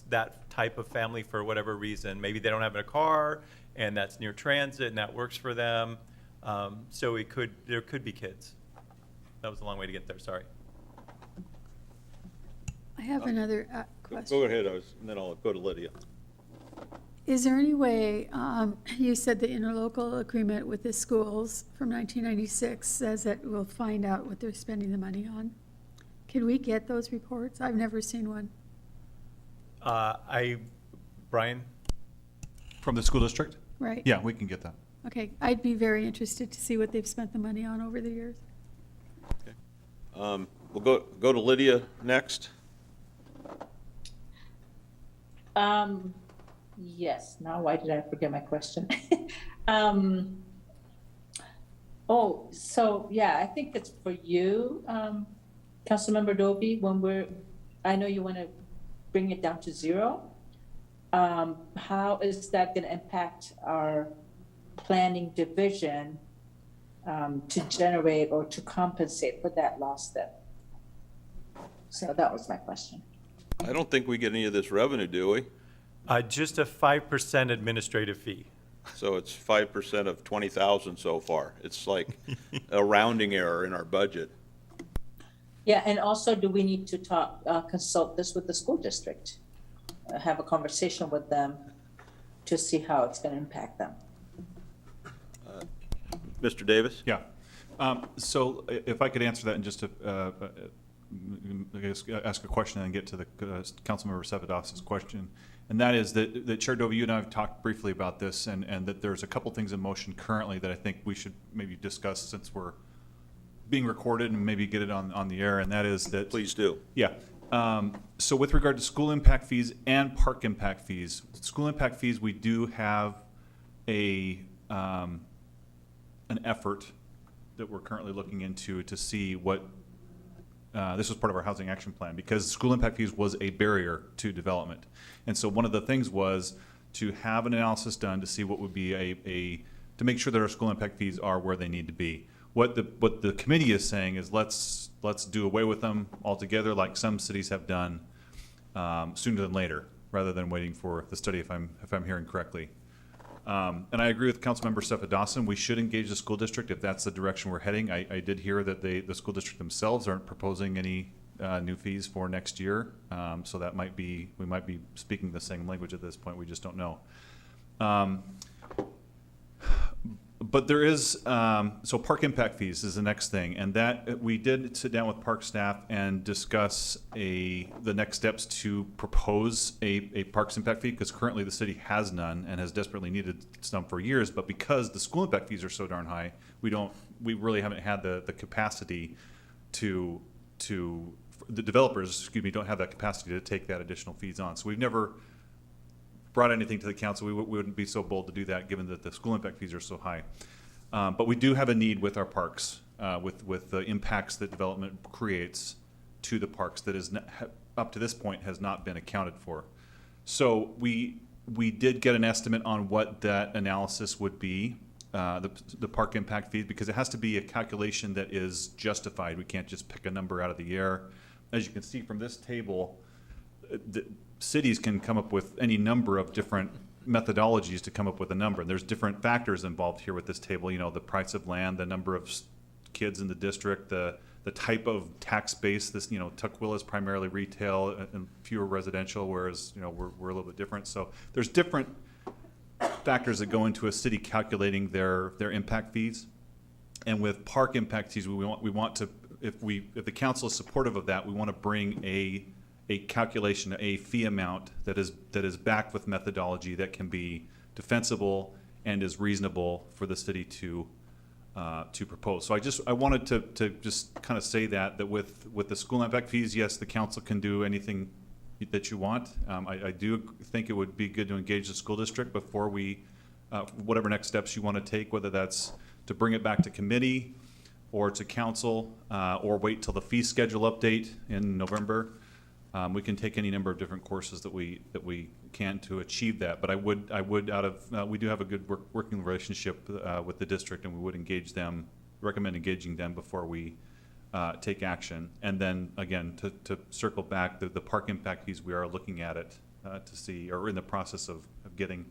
that type of family for whatever reason. Maybe they don't have a car, and that's near transit, and that works for them. So there could be kids. That was a long way to get there, sorry. I have another question. Go ahead, and then I'll go to Lydia. Is there any way, you said the interlocal agreement with the schools from 1996 says that we'll find out what they're spending the money on. Can we get those reports? I've never seen one. Brian? From the school district? Right. Yeah, we can get that. Okay, I'd be very interested to see what they've spent the money on over the years. We'll go to Lydia next. Yes, now why did I forget my question? So yeah, I think it's for you, Councilmember Dovey, I know you want to bring it down to 0. How is that going to impact our planning division to generate or to compensate for that loss then? So that was my question. I don't think we get any of this revenue, do we? Just a 5% administrative fee. So it's 5% of 20,000 so far. It's like a rounding error in our budget. Yeah, and also, do we need to consult this with the school district? Have a conversation with them to see how it's going to impact them? Mr. Davis? Yeah. So if I could answer that in just I guess, ask a question and get to the Councilmember Sepidos's question. And that is that Chair Dovey, you and I have talked briefly about this, and that there's a couple things in motion currently that I think we should maybe discuss since we're being recorded and maybe get it on the air, and that is that... Please do. Yeah. So with regard to school impact fees and park impact fees, school impact fees, we do have an effort that we're currently looking into to see what this was part of our housing action plan, because school impact fees was a barrier to development. And so one of the things was to have an analysis done to see what would be to make sure that our school impact fees are where they need to be. What the committee is saying is let's do away with them altogether, like some cities have done, sooner than later, rather than waiting for the study, if I'm hearing correctly. And I agree with Councilmember Sepidosson. We should engage the school district if that's the direction we're heading. I did hear that the school district themselves aren't proposing any new fees for next year. So that we might be speaking the same language at this point. We just don't know. But there is, so park impact fees is the next thing. And that we did sit down with park staff and discuss the next steps to propose a parks impact fee, because currently the city has none and has desperately needed some for years. But because the school impact fees are so darn high, we really haven't had the capacity the developers, don't have that capacity to take that additional fees on. So we've never brought anything to the council. We wouldn't be so bold to do that, given that the school impact fees are so high. But we do have a need with our parks, with the impacts that development creates to the parks that is up to this point has not been accounted for. So we did get an estimate on what that analysis would be, the park impact fees, because it has to be a calculation that is justified. We can't just pick a number out of the air. As you can see from this table, cities can come up with any number of different methodologies to come up with a number. And there's different factors involved here with this table, you know, the price of land, the number of kids in the district, the type of tax base. This, you know, Tukwila is primarily retail and fewer residential, whereas, you know, we're a little bit different. So there's different factors that go into a city calculating their impact fees. And with park impact fees, we want to, if the council is supportive of that, we want to bring a calculation, a fee amount that is backed with methodology that can be defensible and is reasonable for the city to propose. So I wanted to just kind of say that with the school impact fees, yes, the council can do anything that you want. I do think it would be good to engage the school district before we, whatever next steps you want to take, whether that's to bring it back to committee or to council, or wait till the fee schedule update in November. We can take any number of different courses that we can to achieve that. But I would we do have a good working relationship with the district, and we would recommend engaging them before we take action. And then again, to circle back, the park impact fees, we are looking at it to see, or in the process of getting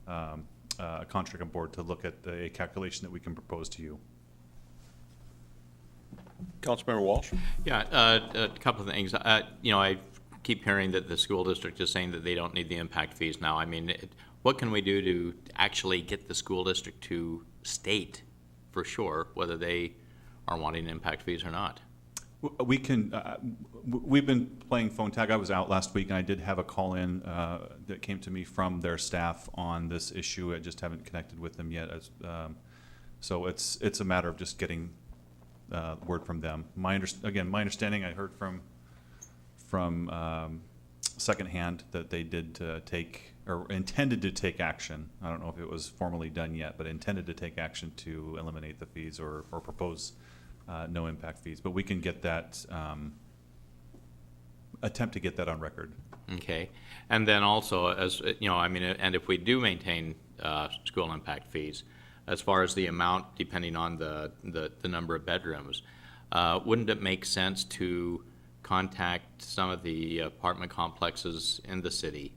a contract on board to look at a calculation that we can propose to you. Councilmember Walsh? Yeah, a couple of things. You know, I keep hearing that the school district is saying that they don't need the impact fees now. I mean, what can we do to actually get the school district to state for sure whether they are wanting impact fees or not? We can, we've been playing phone tag. I was out last week and I did have a call in that came to me from their staff on this issue. I just haven't connected with them yet. So it's a matter of just getting word from them. My understanding, I heard from secondhand that they did take, or intended to take action. I don't know if it was formally done yet, but intended to take action to eliminate the fees or propose no impact fees. But we can get that, attempt to get that on record. Okay, and then also, as you know, I mean, and if we do maintain school impact fees, as far as the amount, depending on the number of bedrooms, wouldn't it make sense to contact some of the apartment complexes in the city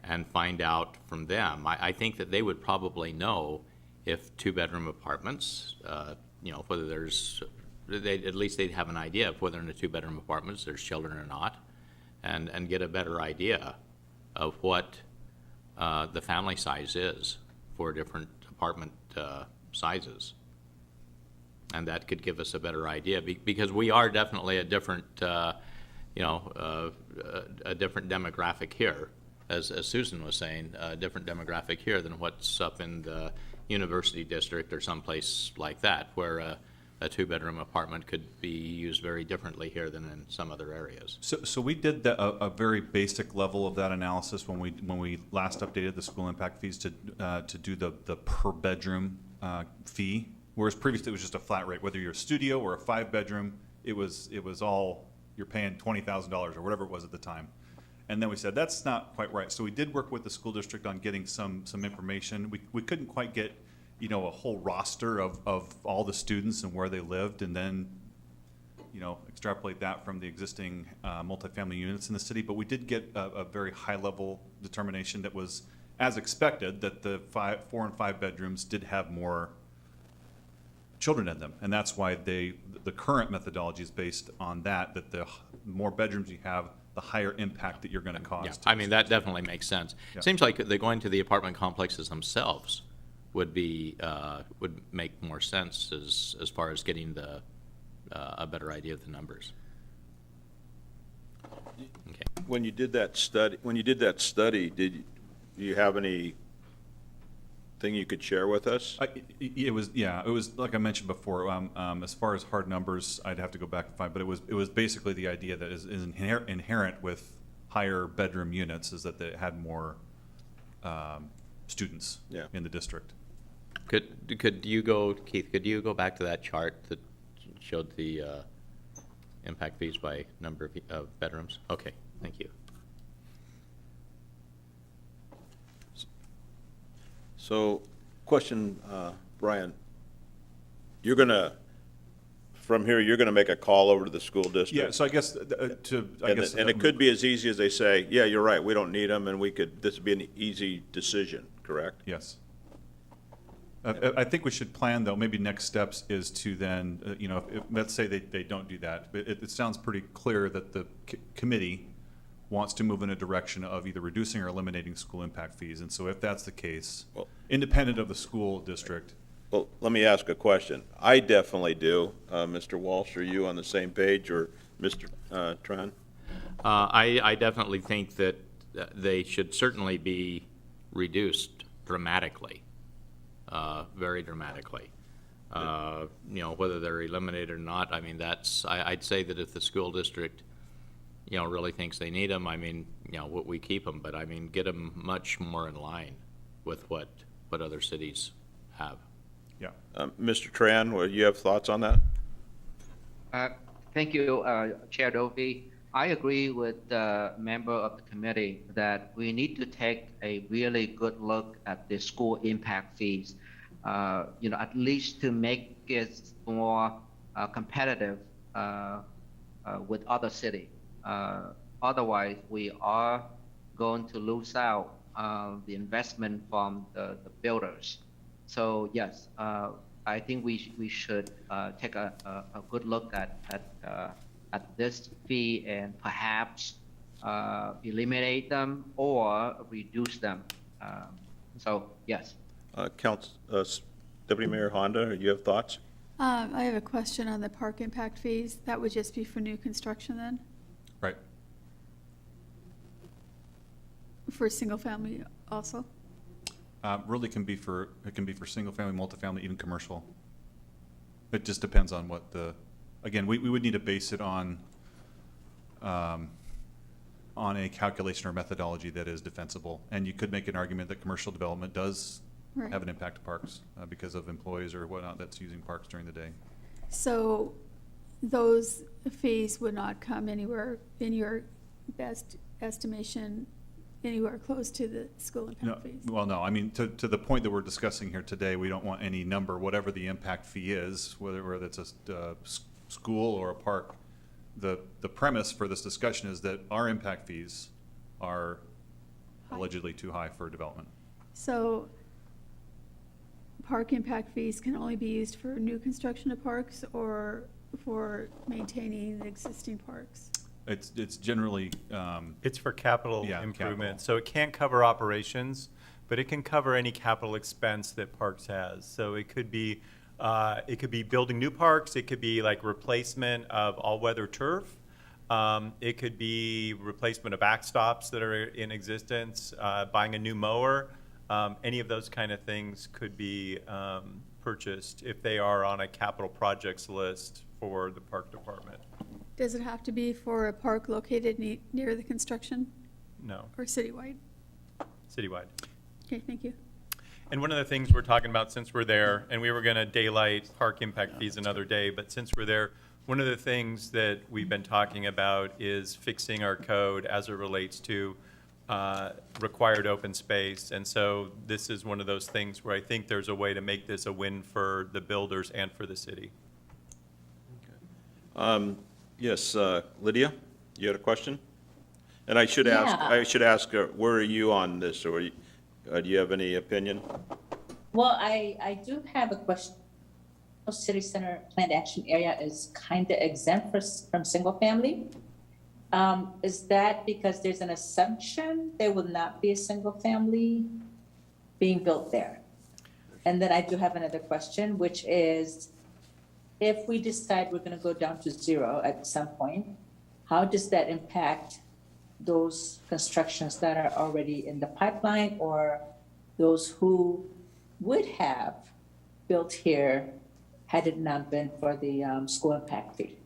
and find out from them? I think that they would probably know if two-bedroom apartments, you know, whether there's, at least they'd have an idea of whether in a two-bedroom apartments there's children or not, and get a better idea of what the family size is for different apartment sizes. And that could give us a better idea, because we are definitely a different, you know, a different demographic here, as Susan was saying, a different demographic here than what's up in the University District or someplace like that, where a two-bedroom apartment could be used very differently here than in some other areas. So we did a very basic level of that analysis when we last updated the school impact fees to do the per bedroom fee, whereas previously it was just a flat rate. Whether you're a studio or a 5-bedroom, it was all, you're paying $20,000 or whatever it was at the time. And then we said that's not quite right. So we did work with the school district on getting some information. We couldn't quite get, you know, a whole roster of all the students and where they lived, and then, you know, extrapolate that from the existing multifamily units in the city. But we did get a very high level determination that was as expected, that the 4 and 5 bedrooms did have more children in them, and that's why the current methodology is based on that the more bedrooms you have, the higher impact that you're going to cause. Yeah, I mean, that definitely makes sense. Yeah. Seems like they're going to the apartment complexes themselves would make more sense as far as getting a better idea of the numbers. Okay. When you did that study, did you have any thing you could share with us? It was like I mentioned before. As far as hard numbers, I'd have to go back and find. But it was basically the idea that is inherent with higher bedroom units is that they had more students in the district. Could you go, Keith? Could you go back to that chart that showed the impact fees by number of bedrooms? Okay, thank you. So, question, Brian, you're going to from here, you're gonna make a call over to the school district? Yeah, so I guess, And it could be as easy as they say, yeah, you're right, we don't need them, and this would be an easy decision, correct? Yes. I think we should plan, though, maybe next steps is to then, let's say they don't do that. But it sounds pretty clear that the committee wants to move in a direction of either reducing or eliminating school impact fees. And so if that's the case, independent of the school district. Well, let me ask a question. I definitely do. Mr. Walsh, are you on the same page, or Mr. Tran? I definitely think that they should certainly be reduced dramatically, very dramatically. Whether they're eliminated or not, I mean, I'd say that if the school district, really thinks they need them, I mean, we keep them, but I mean, get them much more in line with what other cities have. Yeah. Mr. Tran, you have thoughts on that? Thank you, Chair Dovey. I agree with the member of the committee that we need to take a really good look at the school impact fees, at least to make it more competitive with other cities. Otherwise, we are going to lose out the investment from the builders. So yes, I think we should take a good look at this fee and perhaps eliminate them or reduce them. So yes. Deputy Mayor Honda, you have thoughts? I have a question on the park impact fees. That would just be for new construction then? Right. For single family also? Really it can be for single family, multifamily, even commercial. It just depends on what again, we would need to base it on a calculation or methodology that is defensible. And you could make an argument that commercial development does have an impact to parks because of employees or whatnot that's using parks during the day. So those fees would not come anywhere, in your best estimation, anywhere close to the school impact fees? Well, no. I mean, to the point that we're discussing here today, we don't want any number, whatever the impact fee is, whether it's a school or a park. The premise for this discussion is that our impact fees are allegedly too high for development. So park impact fees can only be used for new construction of parks or for maintaining the existing parks? It's generally it's for capital improvement, so it can't cover operations, but it can cover any capital expense that parks has. So it could be building new parks. It could be like replacement of all-weather turf. It could be replacement of backstops that are in existence. Buying a new mower. Any of those kind of things could be purchased if they are on a capital projects list for the park department. Does it have to be for a park located near the construction? No. Or citywide? Citywide. Okay, thank you. And one of the things we're talking about, since we're there, and we were going to daylight park impact fees another day, but since we're there, one of the things that we've been talking about is fixing our code as it relates to required open space. And so this is one of those things where I think there's a way to make this a win for the builders and for the city. Yes, Lydia, you had a question? And I should ask, where are you on this, or do you have any opinion? Well, I do have a question. City Center Planned Action Area is kind of exempt from single family. Is that because there's an assumption there will not be a single family being built there? And then I do have another question, which is, if we decide we're going to go down to 0 at some point, how does that impact those constructions that are already in the pipeline, or those who would have built here had it not been for the school impact fee?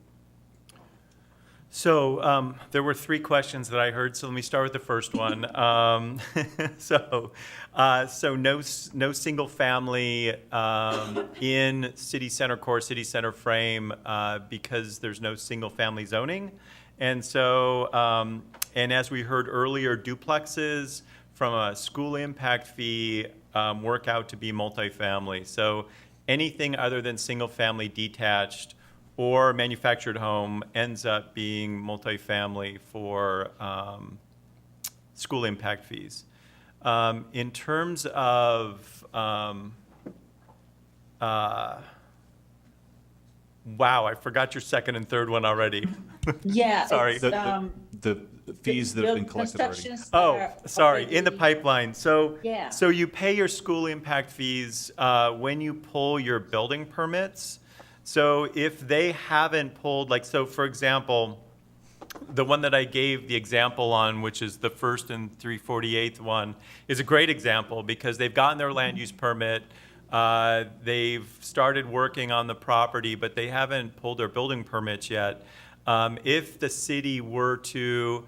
So there were 3 questions that I heard, so let me start with the first one. So no single family in city center core, city center frame, because there's no single family zoning. And so, and as we heard earlier, duplexes from a school impact fee work out to be multifamily. So anything other than single family detached or manufactured home ends up being multifamily for school impact fees. In terms of, wow, I forgot your second and third one already. Yeah. Sorry. it's, The fees that have been collected already. constructions Oh, are sorry, in the already- pipeline. Yeah. So you pay your school impact fees when you pull your building permits. So if they haven't pulled, like, so for example, the one that I gave the example on, which is the 1st and 348th one, is a great example because they've gotten their land use permit. They've started working on the property, but they haven't pulled their building permits yet. If the city were to,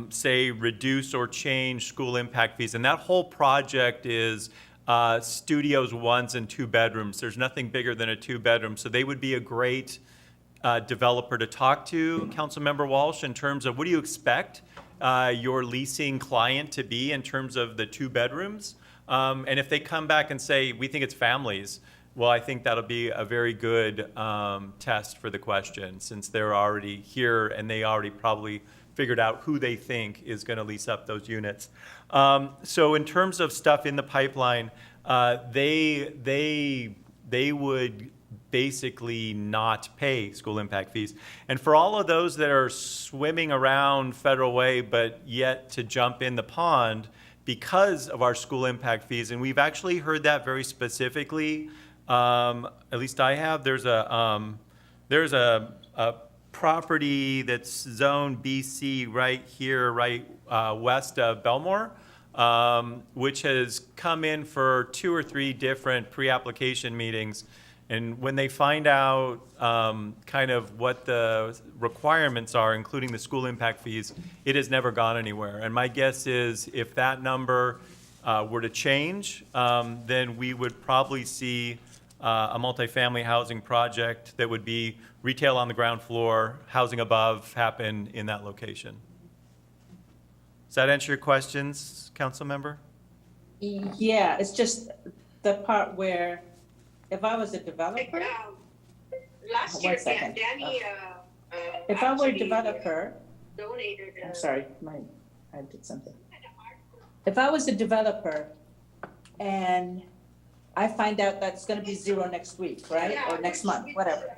say, reduce or change school impact fees, and that whole project is studios, 1s and 2 bedrooms. There's nothing bigger than a 2-bedroom. So they would be a great developer to talk to, Councilmember Walsh, in terms of what do you expect your leasing client to be in terms of the 2 bedrooms? And if they come back and say, we think it's families, well, I think that'll be a very good test for the question, since they're already here and they already probably figured out who they think is going to lease up those units. So in terms of stuff in the pipeline, they would basically not pay school impact fees. And for all of those that are swimming around Federal Way but yet to jump in the pond because of our school impact fees, and we've actually heard that very specifically, at least I have, there's a property that's zone BC right here, right west of Belmore, which has come in for 2 or 3 different pre-application meetings. And when they find out kind of what the requirements are, including the school impact fees, it has never gone anywhere. And my guess is if that number were to change, then we would probably see a multifamily housing project that would be retail on the ground floor, housing above happen in that location. Does that answer your questions, council member? Yeah, it's just the part where if I was a developer, Last One year, second. Danny, if I were a actually, developer, donated. I'm sorry, I did something. If I was a developer and I find out that it's gonna be 0 next week, right? Yeah, Or next month, whatever.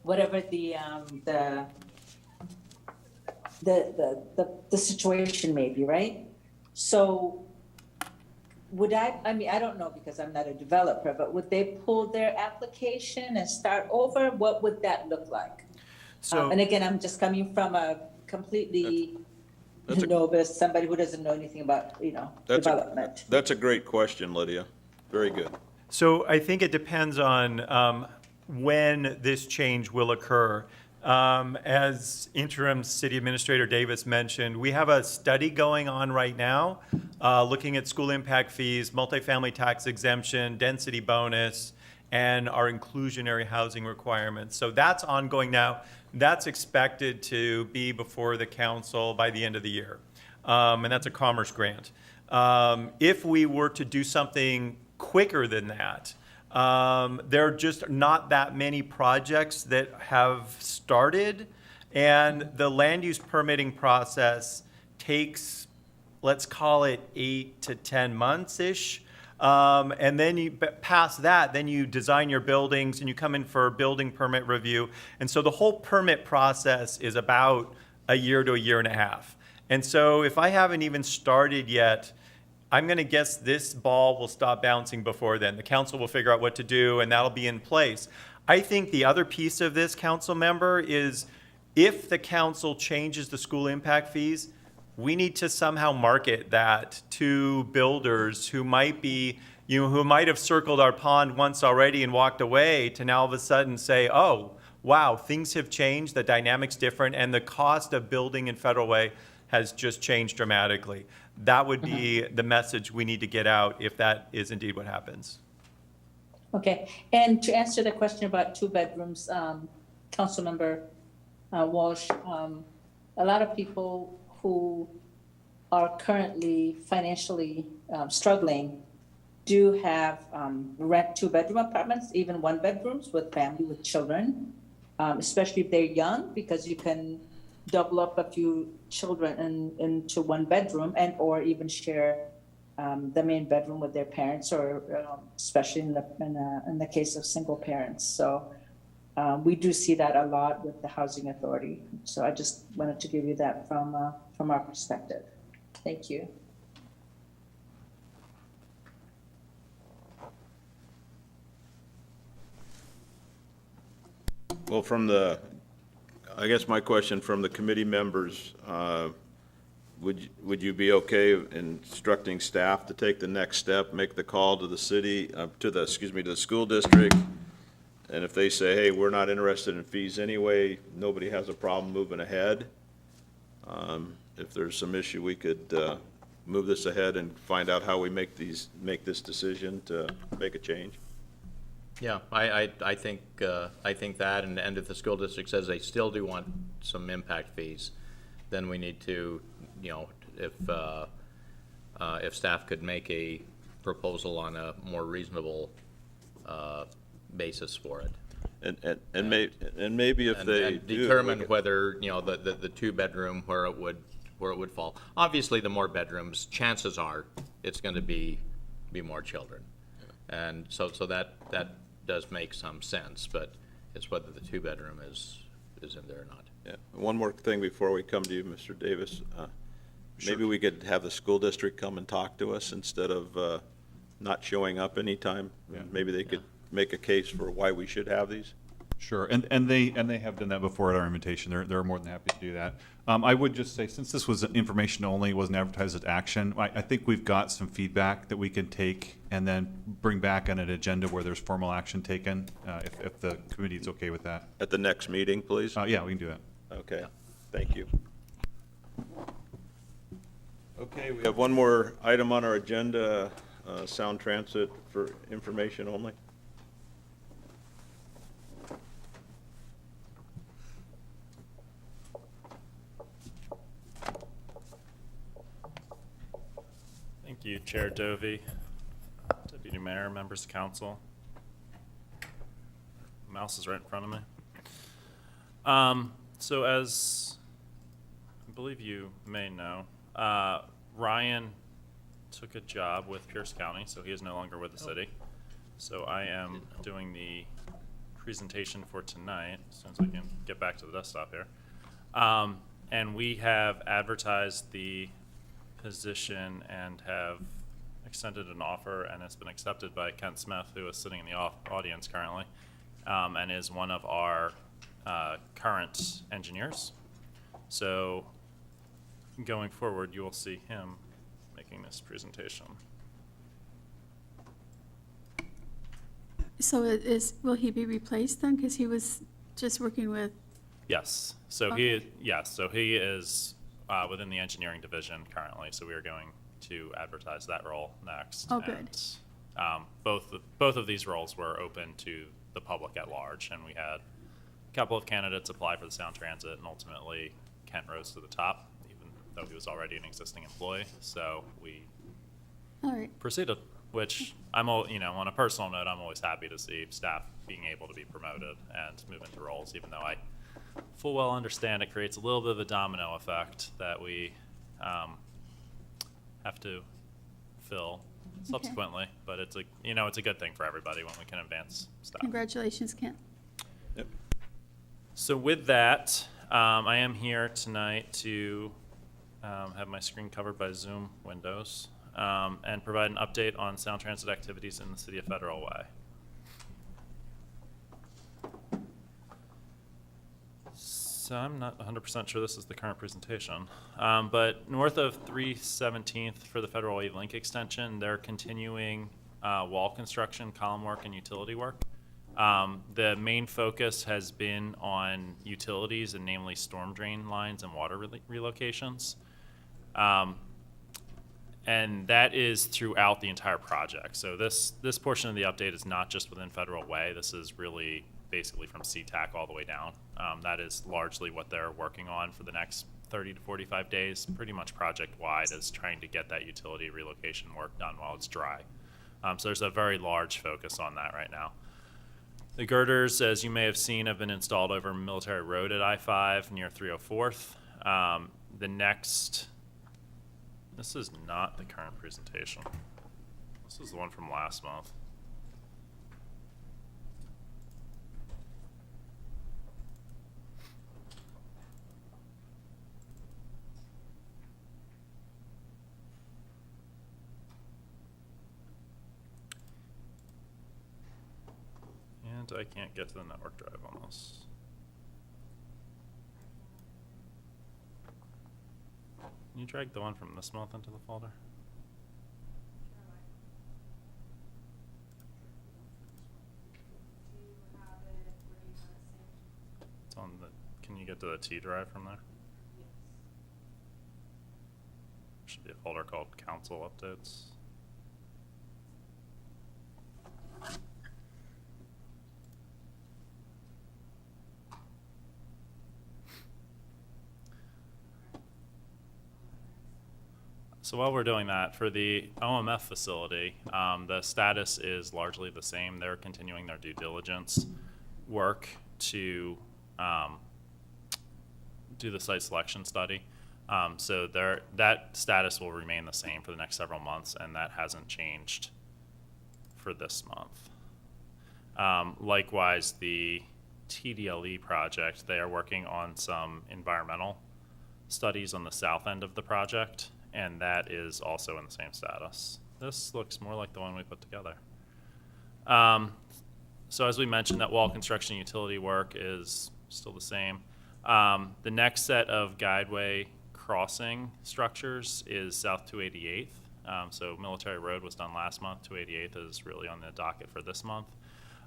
Whatever the situation may be, right? So would I mean, I don't know because I'm not a developer, but would they pull their application and start over? What would that look like? So, And again, I'm just coming from a completely That's a- novice, somebody who doesn't know anything about, development. That's a great question, Lydia. Very good. so I think it depends on when this change will occur. As interim city administrator Davis mentioned, we have a study going on right now, looking at school impact fees, multifamily tax exemption, density bonus, and our inclusionary housing requirements. So that's ongoing now. That's expected to be before the council by the end of the year. And that's a commerce grant. If we were to do something quicker than that, there are just not that many projects that have started, and the land use permitting process takes, let's call it 8 to 10 months-ish. And then you past that, then you design your buildings and you come in for a building permit review. And so the whole permit process is about a year to a year and a half. And so if I haven't even started yet, I'm going to guess this ball will stop bouncing before then. The council will figure out what to do, and that'll be in place. I think the other piece of this, council member, is if the council changes the school impact fees, we need to somehow market that to builders who might be, who might have circled our pond once already and walked away, to now all of a sudden say, oh, wow, things have changed, the dynamic's different, and the cost of building in Federal Way has just changed dramatically. That would be the message we need to get out if that is indeed what happens. Okay, and to answer the question about 2 bedrooms, Councilmember Walsh, a lot of people who are currently financially struggling do have rent 2-bedroom apartments, even 1-bedrooms with family with children, especially if they're young, because you can double up a few children into 1 bedroom and or even share the main bedroom with their parents, or especially in the case of single parents. So we do see that a lot with the Housing Authority. So I just wanted to give you that from our perspective. Thank you. Well, I guess my question from the committee members, would you be okay instructing staff to take the next step, make the call to the city, to the school district? And if they say, hey, we're not interested in fees anyway, nobody has a problem moving ahead. If there's some issue, we could move this ahead and find out how we make this decision to make a change. Yeah, I think that, and if the school district says they still do want some impact fees, then we need to, if staff could make a proposal on a more reasonable basis for it. And maybe if they do determine whether, the 2-bedroom where it would fall. Obviously, the more bedrooms, chances are it's going to be more children. And so that does make some sense, but it's whether the 2-bedroom is in there or not. Yeah. One more thing before we come to you, Mr. Davis. Maybe we could have the school district come and talk to us instead of not showing up anytime. Yeah. Maybe they could make a case for why we should have these. Sure, and they have done that before at our invitation. They're more than happy to do that. I would just say, since this was information only, wasn't advertised as action, I think we've got some feedback that we can take and then bring back on an agenda where there's formal action taken, if the committee is okay with that. At the next meeting, please? Yeah, we can do that. Okay, thank you. Okay, we have one more item on our agenda, Sound Transit for information only. Thank you, Chair Dovey, Deputy Mayor, members of council. Mouse is right in front of me. So as I believe you may know, Ryan took a job with Pierce County, so he is no longer with the city. So I am doing the presentation for tonight, as soon as I can get back to the desktop here. And we have advertised the position and have extended an offer, and it's been accepted by Kent Smith, who is sitting in the audience currently, and is one of our current engineers. So going forward, you will see him making this presentation. So will he be replaced then? Because he was just working with. Yes. So Okay. he is within the engineering division currently. So we are going to advertise that role next. Oh, good. And, both of these roles were open to the public at large, and we had a couple of candidates apply for the Sound Transit, and ultimately Kent rose to the top, even though he was already an existing employee. So we All right. proceeded, which on a personal note, I'm always happy to see staff being able to be promoted and move into roles, even though I full well understand it creates a little bit of a domino effect that we have to fill subsequently. But it's a good thing for everybody when we can advance staff. Congratulations, Kent. Yep. So with that, I am here tonight to have my screen covered by Zoom windows and provide an update on Sound Transit activities in the city of Federal Way. So I'm not 100% sure this is the current presentation, but north of 317th for the Federal Way link extension, they're continuing wall construction, column work, and utility work. The main focus has been on utilities, and namely storm drain lines and water relocations. And that is throughout the entire project. So this portion of the update is not just within Federal Way. This is really basically from SeaTac all the way down. That is largely what they're working on for the next 30 to 45 days, pretty much project-wide, is trying to get that utility relocation work done while it's dry. So there's a very large focus on that right now. The girders, as you may have seen, have been installed over Military Road at I-5 near 304th. The next, this is not the current presentation. This is the one from last month. And I can't get to the network drive on this. Can you drag the one from this month into the folder? It's on the, can you get to the T drive from there? Should be a folder called Council Updates. So while we're doing that, for the OMF facility, the status is largely the same. They're continuing their due diligence work to do the site selection study. So that status will remain the same for the next several months, and that hasn't changed for this month. Likewise, the TDLE project, they are working on some environmental studies on the south end of the project, and that is also in the same status. This looks more like the one we put together. So as we mentioned, that wall construction utility work is still the same. The next set of guideway crossing structures is South 288th. So Military Road was done last month. 288th is really on the docket for this month.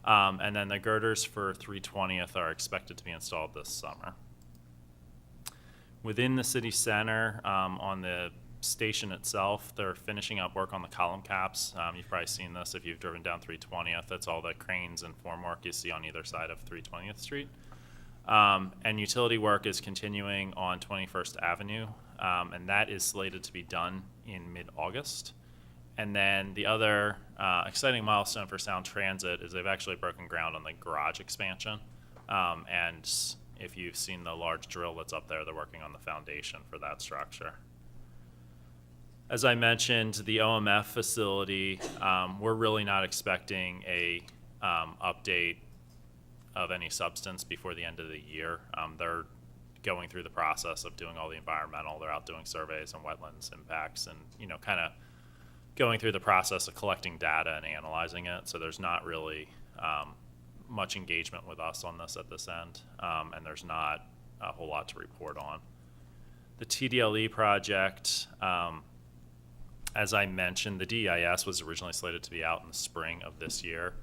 And then the girders for 320th are expected to be installed this summer. Within the city center, on the station itself, they're finishing up work on the column caps. You've probably seen this if you've driven down 320th. That's all the cranes and formwork you see on either side of 320th Street. And utility work is continuing on 21st Avenue, and that is slated to be done in mid-August. And then the other exciting milestone for Sound Transit is they've actually broken ground on the garage expansion. And if you've seen the large drill that's up there, they're working on the foundation for that structure. As I mentioned, the OMF facility, we're really not expecting a update of any substance before the end of the year. They're going through the process of doing all the environmental. They're out doing surveys and wetlands impacts and, kind of going through the process of collecting data and analyzing it. So there's not really much engagement with us on this at this end, and there's not a whole lot to report on. The TDLE project, as I mentioned, the DEIS was originally slated to be out in the spring of this year.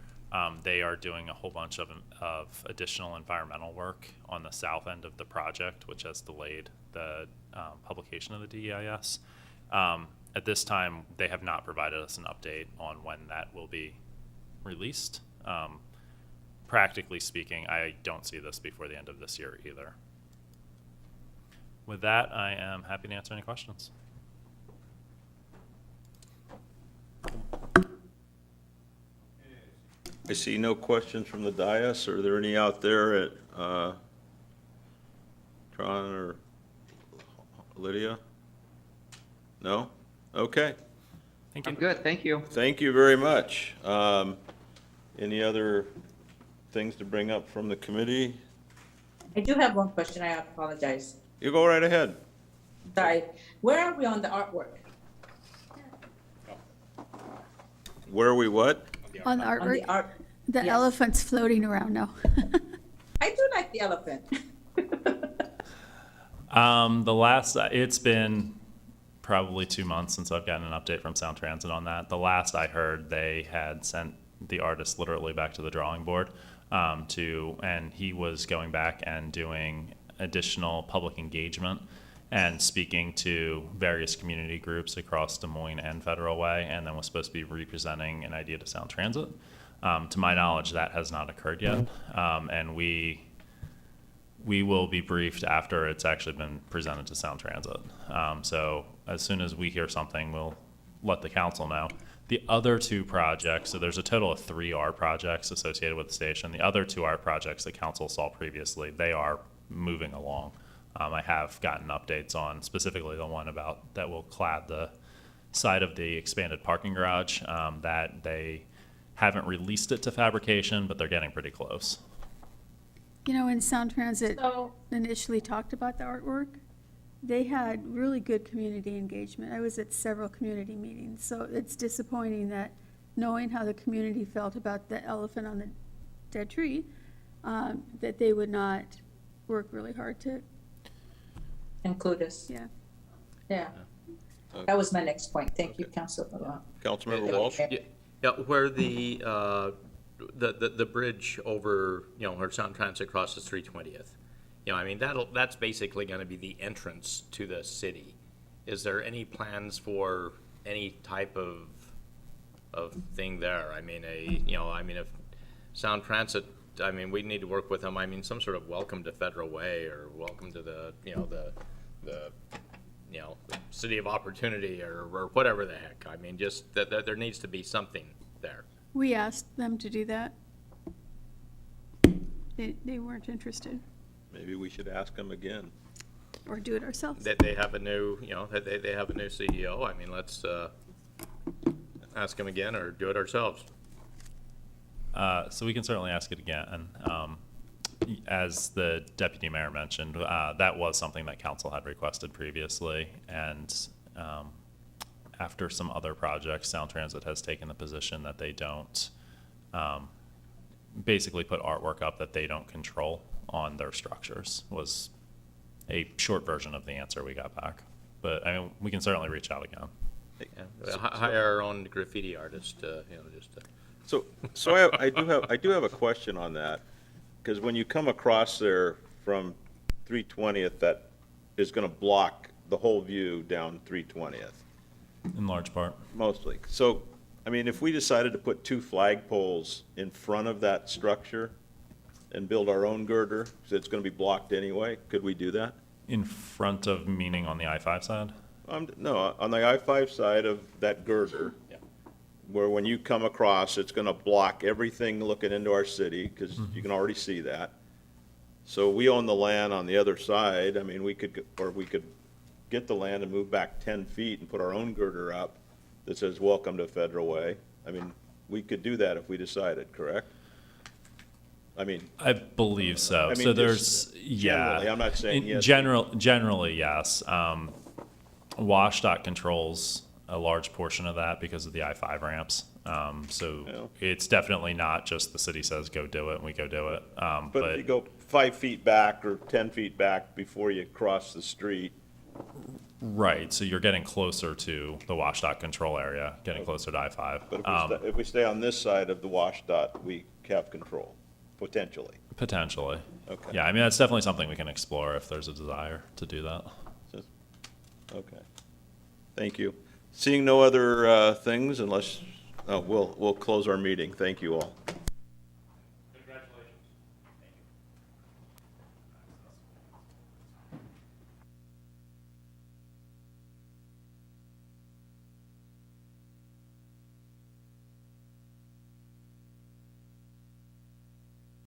They are doing a whole bunch of additional environmental work on the south end of the project, which has delayed the publication of the DEIS. At this time, they have not provided us an update on when that will be released. Practically speaking, I don't see this before the end of this year either. With that, I am happy to answer any questions. I see no questions from the dais. Are there any out there at Tron or Lydia? No? Okay. Thank you. I'm good, thank you. Thank you very much. Any other things to bring up from the committee? I do have one question, I apologize. You go right ahead. Sorry, where are we on the artwork? Where are we what? On the On artwork, the art, the yes. elephant's floating around now. I do like the elephant. It's been probably 2 months since I've gotten an update from Sound Transit on that. The last I heard, they had sent the artist literally back to the drawing board and he was going back and doing additional public engagement and speaking to various community groups across Des Moines and Federal Way, and then was supposed to be representing an idea to Sound Transit. To my knowledge, that has not occurred yet, and we will be briefed after it's actually been presented to Sound Transit. So as soon as we hear something, we'll let the council know. The other two projects, so there's a total of 3 R projects associated with the station. The other 2 R projects that council saw previously, they are moving along. I have gotten updates on specifically the one about that will clad the side of the expanded parking garage, that they haven't released it to fabrication, but they're getting pretty close. You know, when Sound Transit So, initially talked about the artwork, they had really good community engagement. I was at several community meetings, so it's disappointing that knowing how the community felt about the elephant on the dead tree, that they would not work really hard to, include us. yeah. Yeah. That was my next point. Thank you, Councilor. Councilmember Walsh? Yeah, where the bridge over, you know, where Sound Transit crosses 320th, you know, I mean, that's basically gonna be the entrance to the city. Is there any plans for any type of thing there? I mean, if Sound Transit, I mean, we need to work with them, I mean, some sort of welcome to Federal Way, or welcome to the city of opportunity, or whatever the heck. I mean, just that there needs to be something there. We asked them to do that. They weren't interested, Maybe we should ask them again. or do it ourselves. That they have a new, you know, they have a new CEO. I mean, let's ask them again, or do it ourselves. So we can certainly ask it again. As the deputy mayor mentioned, that was something that council had requested previously, and after some other projects, Sound Transit has taken the position that they don't basically put artwork up that they don't control on their structures, was a short version of the answer we got back. But I mean, we can certainly reach out again. Yeah. Hire our own graffiti artist, you know, just to. So I do have a question on that, because when you come across there from 320th, that is going to block the whole view down 320th. In large part. Mostly. So, I mean, if we decided to put 2 flagpoles in front of that structure and build our own girder, because it's going to be blocked anyway, could we do that? In front of, meaning on the I-5 side? No, on the I-5 side of that girder. Yeah. Where when you come across, it's gonna block everything looking into our city, because you can already see that. So we own the land on the other side. I mean, we could get the land and move back 10 feet and put our own girder up that says, "Welcome to Federal Way." I mean, we could do that if we decided, correct? I mean. I believe so. I mean, So there's, just yeah. generally, I'm not saying yes. Generally, yes. WashDOT controls a large portion of that because of the I-5 ramps. So it's definitely not just the city says go do it and we go do it. But you go 5 feet back or 10 feet back before you cross the street. Right, so you're getting closer to the WashDOT control area, getting closer to I-5. But if we stay on this side of the WashDOT, we have control, potentially. Potentially. Okay. Yeah, I mean, that's definitely something we can explore if there's a desire to do that. Okay. Thank you. Seeing no other things, unless, we'll close our meeting. Thank you all.